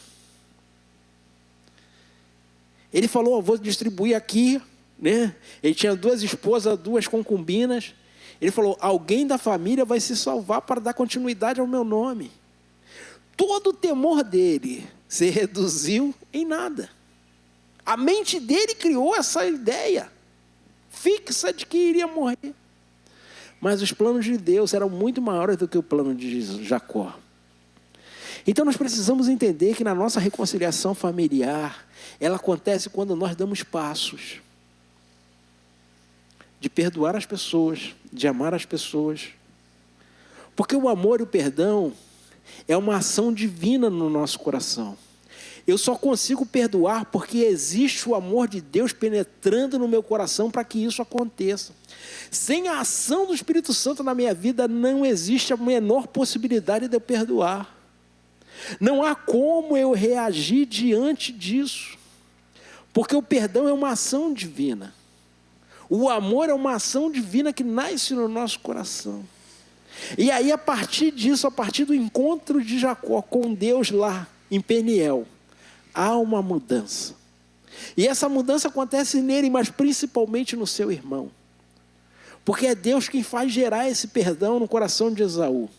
Ele falou, vou distribuir aqui, né? Ele tinha 2 esposas, 2 concubinas. Ele falou, alguém da família vai se salvar para dar continuidade ao meu nome. Todo o temor dele se reduziu em nada. A mente dele criou essa ideia fixa de que iria morrer. Mas os planos de Deus eram muito maiores do que o plano de Jacó. Então nós precisamos entender que na nossa reconciliação familiar, ela acontece quando nós damos passos de perdoar as pessoas, de amar as pessoas. Porque o amor e o perdão é uma ação divina no nosso coração. Eu só consigo perdoar porque existe o amor de Deus penetrando no meu coração para que isso aconteça. Sem a ação do Espírito Santo na minha vida, não existe a menor possibilidade de eu perdoar. Não há como eu reagir diante disso. Porque o perdão é uma ação divina. O amor é uma ação divina que nasce no nosso coração. E aí, a partir disso, a partir do encontro de Jacó com Deus lá em Peniel, há uma mudança. E essa mudança acontece nele, mas principalmente no seu irmão. Porque é Deus quem faz gerar esse perdão no coração de Esaú.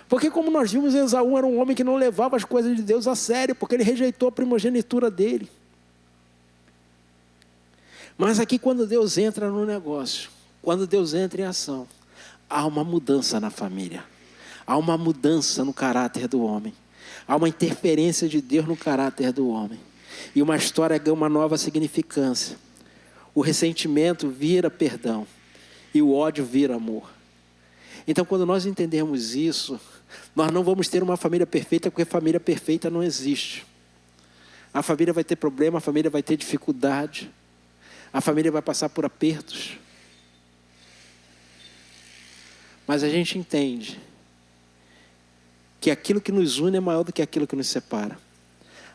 Porque como nós vimos, Esaú era um homem que não levava as coisas de Deus a sério, porque ele rejeitou a primogenitura dele. Mas aqui quando Deus entra no negócio, quando Deus entra em ação, há uma mudança na família. Há uma mudança no caráter do homem. Há uma interferência de Deus no caráter do homem. E uma história ganha uma nova significância. O ressentimento vira perdão. E o ódio vira amor. Então quando nós entendermos isso, nós não vamos ter uma família perfeita, porque família perfeita não existe. A família vai ter problema, a família vai ter dificuldade. A família vai passar por apertos. Mas a gente entende que aquilo que nos une é maior do que aquilo que nos separa.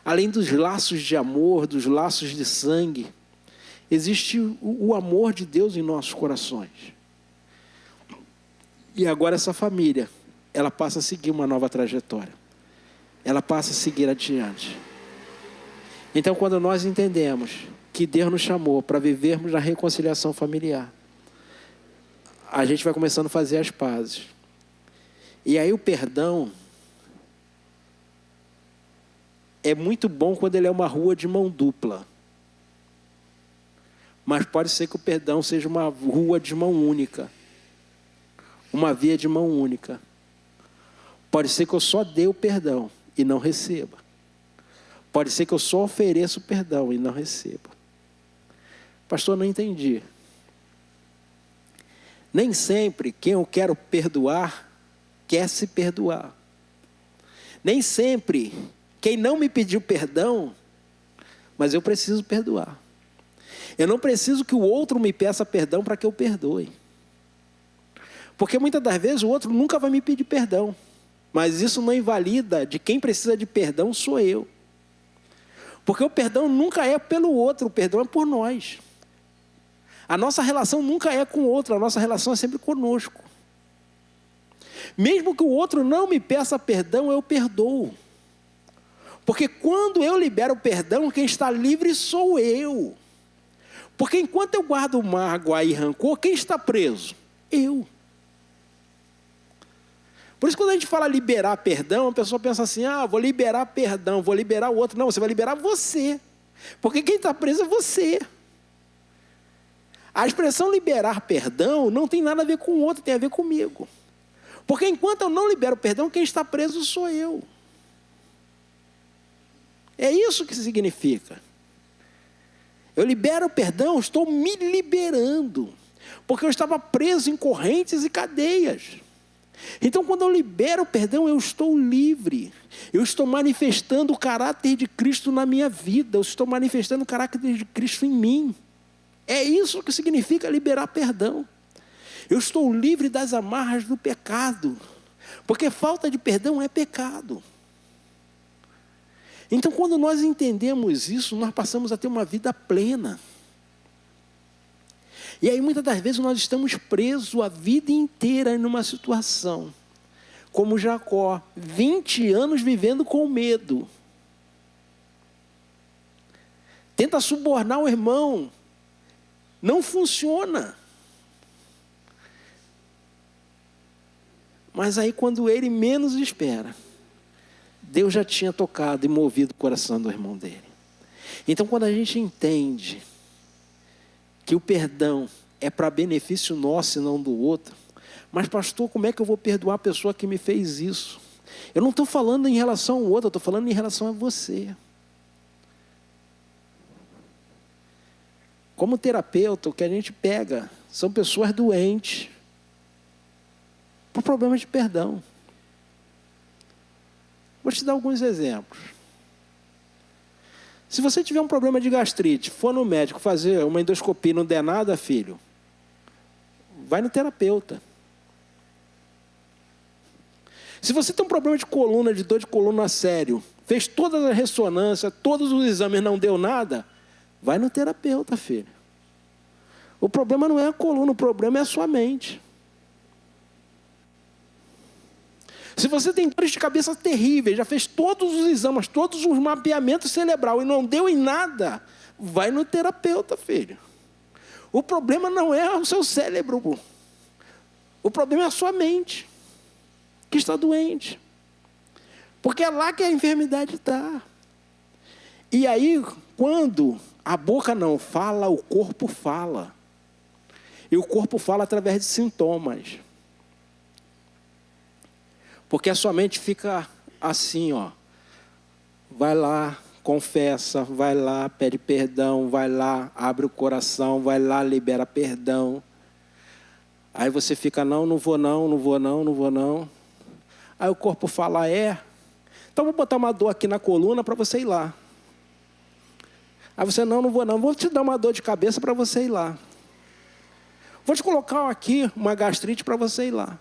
Além dos laços de amor, dos laços de sangue, existe o amor de Deus em nossos corações. E agora essa família, ela passa a seguir uma nova trajetória. Ela passa a seguir adiante. Então quando nós entendemos que Deus nos chamou para vivermos na reconciliação familiar, a gente vai começando a fazer as pazes. E aí o perdão é muito bom quando ele é uma rua de mão dupla. Mas pode ser que o perdão seja uma rua de mão única. Uma via de mão única. Pode ser que eu só dê o perdão e não receba. Pode ser que eu só ofereça o perdão e não receba. Pastor, não entendi. Nem sempre quem eu quero perdoar quer se perdoar. Nem sempre quem não me pediu perdão, mas eu preciso perdoar. Eu não preciso que o outro me peça perdão para que eu perdoe. Porque muitas das vezes o outro nunca vai me pedir perdão. Mas isso não invalida de quem precisa de perdão sou eu. Porque o perdão nunca é pelo outro, o perdão é por nós. A nossa relação nunca é com o outro, a nossa relação é sempre conosco. Mesmo que o outro não me peça perdão, eu perdoo. Porque quando eu libero o perdão, quem está livre sou eu. Porque enquanto eu guardo mágoa e rancor, quem está preso? Eu. Por isso, quando a gente fala liberar perdão, a pessoa pensa assim, vou liberar perdão, vou liberar o outro. Não, você vai liberar você. Porque quem está preso é você. A expressão liberar perdão não tem nada a ver com o outro, tem a ver comigo. Porque enquanto eu não libero perdão, quem está preso sou eu. É isso que significa. Eu libero o perdão, estou me liberando. Porque eu estava preso em correntes e cadeias. Então, quando eu libero o perdão, eu estou livre. Eu estou manifestando o caráter de Cristo na minha vida. Eu estou manifestando o caráter de Cristo em mim. É isso que significa liberar perdão. Eu estou livre das amarras do pecado. Porque falta de perdão é pecado. Então, quando nós entendemos isso, nós passamos a ter uma vida plena. E aí, muitas das vezes, nós estamos presos a vida inteira numa situação. Como Jacó, 20 anos vivendo com medo. Tenta subornar o irmão. Não funciona. Mas aí, quando ele menos espera, Deus já tinha tocado e movido o coração do irmão dele. Então, quando a gente entende que o perdão é para benefício nosso e não do outro, mas pastor, como é que eu vou perdoar a pessoa que me fez isso? Eu não estou falando em relação ao outro, eu estou falando em relação a você. Como terapeuta, o que a gente pega são pessoas doentes por problemas de perdão. Vou te dar alguns exemplos. Se você tiver um problema de gastrite, for no médico fazer uma endoscopia e não der nada, filho, vai no terapeuta. Se você tem um problema de coluna, de dor de coluna sério, fez todas as ressonâncias, todos os exames, não deu nada, vai no terapeuta, filho. O problema não é a coluna, o problema é a sua mente. Se você tem dores de cabeça terríveis, já fez todos os exames, todos os mapeamentos cerebrais e não deu em nada, vai no terapeuta, filho. O problema não é o seu cérebro. O problema é a sua mente, que está doente. Porque é lá que a enfermidade está. E aí, quando a boca não fala, o corpo fala. E o corpo fala através de sintomas. Porque a sua mente fica assim, vai lá, confessa, vai lá, pede perdão, vai lá, abre o coração, vai lá, libera perdão. Aí você fica, não vou não. Aí o corpo fala, então vou botar uma dor aqui na coluna para você ir lá. Aí você, não vou não, vou te dar uma dor de cabeça para você ir lá. Vou te colocar aqui uma gastrite para você ir lá.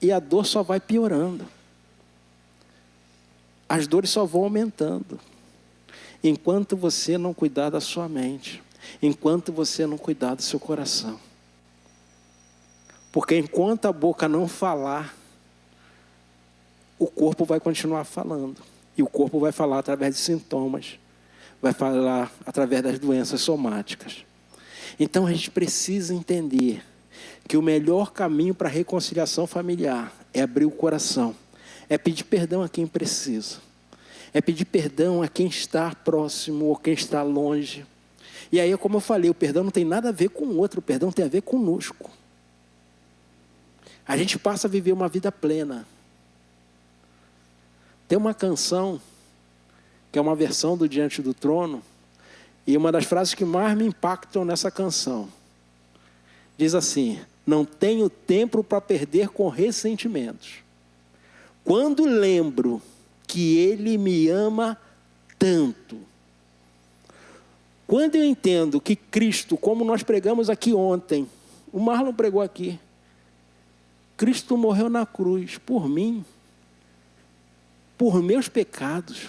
E a dor só vai piorando. As dores só vão aumentando. Enquanto você não cuidar da sua mente. Enquanto você não cuidar do seu coração. Porque enquanto a boca não falar, o corpo vai continuar falando. E o corpo vai falar através de sintomas. Vai falar através das doenças somáticas. Então a gente precisa entender que o melhor caminho para a reconciliação familiar é abrir o coração. É pedir perdão a quem precisa. É pedir perdão a quem está próximo ou quem está longe. E aí, como eu falei, o perdão não tem nada a ver com o outro, o perdão tem a ver conosco. A gente passa a viver uma vida plena. Tem uma canção, que é uma versão do Diante do Trono, e uma das frases que mais me impactam nessa canção, diz assim, não tenho tempo para perder com ressentimentos. Quando lembro que Ele me ama tanto. Quando eu entendo que Cristo, como nós pregamos aqui ontem, o Marlon pregou aqui, Cristo morreu na cruz por mim, por meus pecados.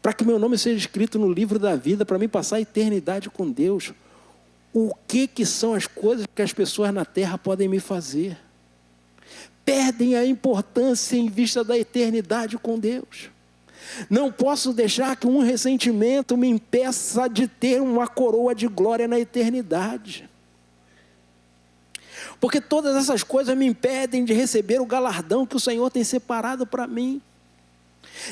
para que meu nome seja escrito no livro da vida, para mim passar a eternidade com Deus. O que são as coisas que as pessoas na terra podem me fazer? Perdem a importância em vista da eternidade com Deus. Não posso deixar que um ressentimento me impeça de ter uma coroa de glória na eternidade. Porque todas essas coisas me impedem de receber o galardão que o Senhor tem separado para mim.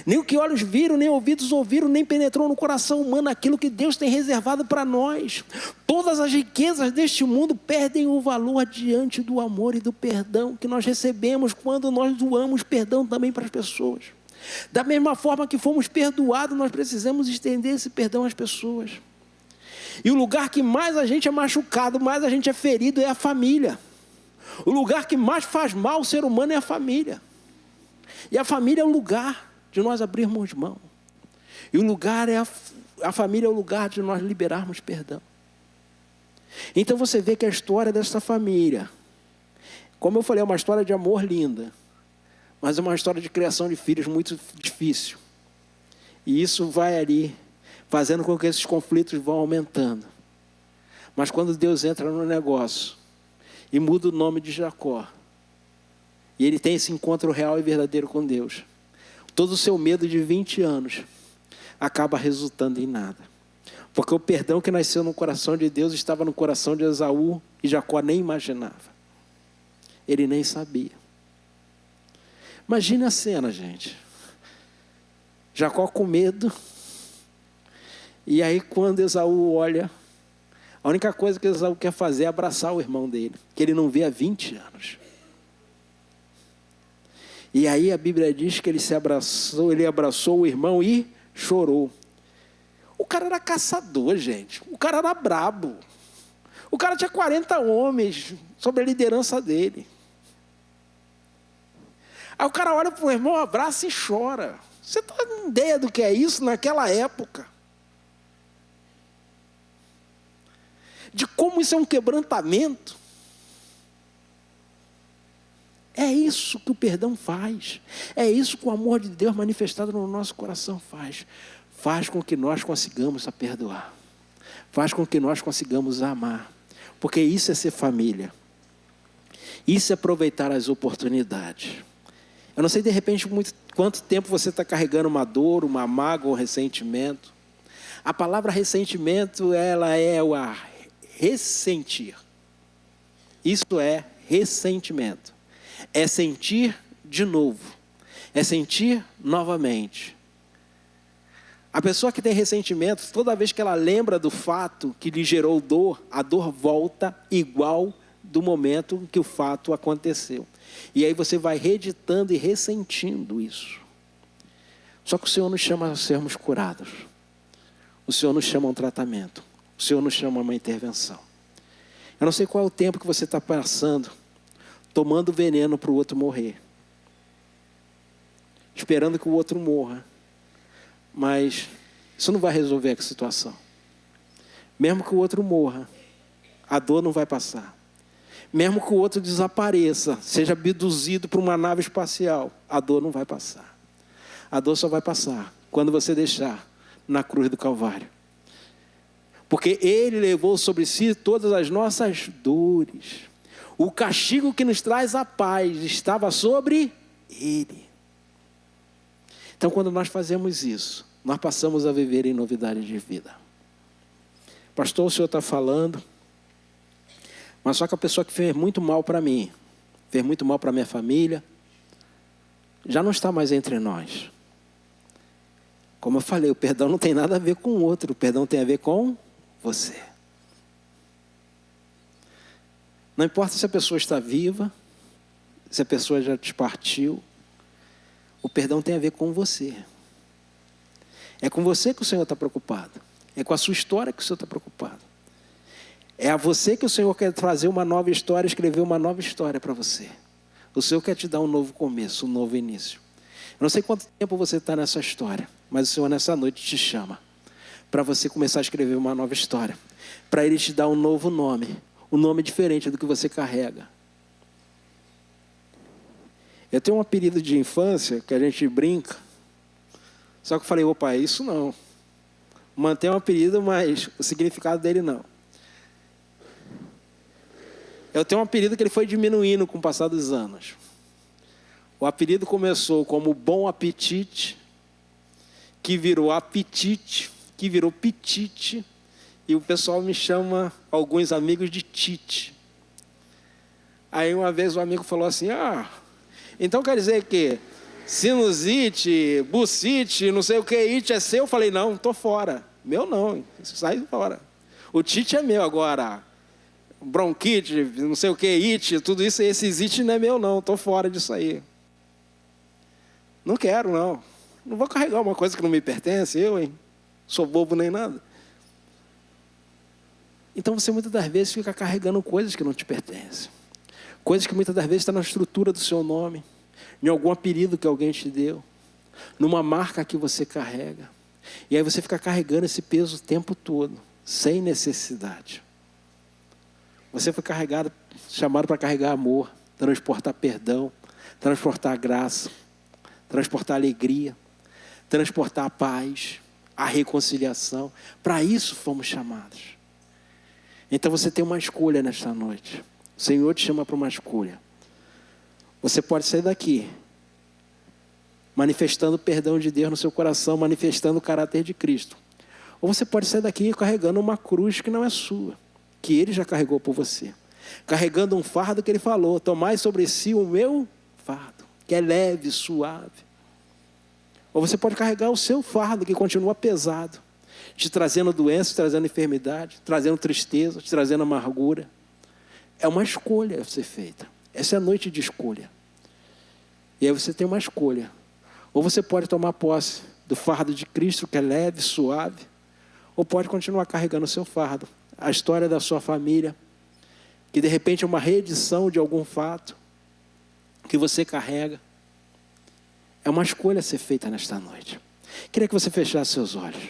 Nem o que olhos viram, nem ouvidos ouviram, nem penetrou no coração humano aquilo que Deus tem reservado para nós. Todas as riquezas deste mundo perdem o valor diante do amor e do perdão que nós recebemos quando nós doamos perdão também para as pessoas. Da mesma forma que fomos perdoados, nós precisamos estender esse perdão às pessoas. E o lugar que mais a gente é machucado, mais a gente é ferido é a família. O lugar que mais faz mal ao ser humano é a família. E a família é o lugar de nós abrirmos mão. E o lugar é a família é o lugar de nós liberarmos perdão. Então você vê que a história dessa família, como eu falei, é uma história de amor linda, mas é uma história de criação de filhos muito difícil. E isso vai ali, fazendo com que esses conflitos vão aumentando. Mas quando Deus entra no negócio e muda o nome de Jacó, e ele tem esse encontro real e verdadeiro com Deus, todo o seu medo de 20 anos acaba resultando em nada. Porque o perdão que nasceu no coração de Deus estava no coração de Esaú e Jacó nem imaginava. Ele nem sabia. Imagine a cena, gente. Jacó com medo. E aí quando Esaú olha, a única coisa que Esaú quer fazer é abraçar o irmão dele, que ele não vê há 20 anos. E aí a Bíblia diz que ele abraçou o irmão e chorou. O cara era caçador, gente. O cara era brabo. O cara tinha 40 homens sob a liderança dele. Aí o cara olha para o irmão, abraça e chora. Você tem ideia do que é isso naquela época? De como isso é um quebrantamento? É isso que o perdão faz. É isso que o amor de Deus manifestado no nosso coração faz. Faz com que nós consigamos a perdoar. Faz com que nós consigamos a amar. Porque isso é ser família. Isso é aproveitar as oportunidades. Eu não sei de repente quanto tempo você está carregando uma dor, uma mágoa ou ressentimento. A palavra ressentimento, ela é o ressentir. Isso é ressentimento. É sentir de novo. É sentir novamente. A pessoa que tem ressentimento, toda vez que ela lembra do fato que lhe gerou dor, a dor volta igual do momento em que o fato aconteceu. E aí você vai reeditando e ressentindo isso. Só que o Senhor nos chama a sermos curados. O Senhor nos chama a um tratamento. O Senhor nos chama a uma intervenção. Eu não sei qual é o tempo que você está passando, tomando veneno para o outro morrer. Esperando que o outro morra. Mas isso não vai resolver a situação. Mesmo que o outro morra, a dor não vai passar. Mesmo que o outro desapareça, seja abduzido por uma nave espacial, a dor não vai passar. A dor só vai passar quando você deixar na cruz do Calvário. Porque Ele levou sobre si todas as nossas dores. O castigo que nos traz a paz estava sobre Ele. Então, quando nós fazemos isso, nós passamos a viver em novidade de vida. Pastor, o senhor está falando, mas só que a pessoa que fez muito mal para mim, fez muito mal para minha família, já não está mais entre nós. Como eu falei, o perdão não tem nada a ver com o outro, o perdão tem a ver com você. Não importa se a pessoa está viva, se a pessoa já te partiu, o perdão tem a ver com você. É com você que o Senhor está preocupado. É com a sua história que o Senhor está preocupado. É a você que o Senhor quer trazer uma nova história, escrever uma nova história para você. O Senhor quer te dar um novo começo, um novo início. Eu não sei quanto tempo você está nessa história, mas o Senhor nessa noite te chama para você começar a escrever uma nova história. Para Ele te dar um novo nome, um nome diferente do que você carrega. Eu tenho um apelido de infância que a gente brinca. Só que eu falei, opa, isso não. Mantém o apelido, mas o significado dele não. Eu tenho um apelido que ele foi diminuindo com o passar dos anos. O apelido começou como Bom Apetite, que virou Apetite, que virou Petite, e o pessoal me chama, alguns amigos, de Tite. Aí uma vez um amigo falou assim, então quer dizer que sinusite, bucite, não sei o que, it é seu? Eu falei, não, estou fora. Meu não, sai fora. O Tite é meu agora. Bronquite, não sei o que, it, tudo isso, esses it não é meu não, estou fora disso aí. Não quero, não. Não vou carregar uma coisa que não me pertence, sou bobo nem nada. Então você muitas das vezes fica carregando coisas que não te pertencem. Coisas que muitas das vezes estão na estrutura do seu nome, em algum apelido que alguém te deu, numa marca que você carrega. E aí você fica carregando esse peso o tempo todo, sem necessidade. Você foi chamado para carregar amor, transportar perdão, transportar graça, transportar alegria, transportar a paz, a reconciliação. Para isso fomos chamados. Então você tem uma escolha nesta noite. O Senhor te chama para uma escolha. Você pode sair daqui manifestando o perdão de Deus no seu coração, manifestando o caráter de Cristo. Ou você pode sair daqui carregando uma cruz que não é sua, que Ele já carregou por você. Carregando um fardo que Ele falou, tomai sobre si o meu fardo, que é leve, suave. Ou você pode carregar o seu fardo, que continua pesado, te trazendo doença, te trazendo enfermidade, trazendo tristeza, te trazendo amargura. É uma escolha a ser feita. Essa é a noite de escolha. E aí você tem uma escolha. Ou você pode tomar posse do fardo de Cristo, que é leve, suave, ou pode continuar carregando o seu fardo. A história da sua família, que de repente é uma reedição de algum fato que você carrega. É uma escolha a ser feita nesta noite. Queria que você fechasse seus olhos.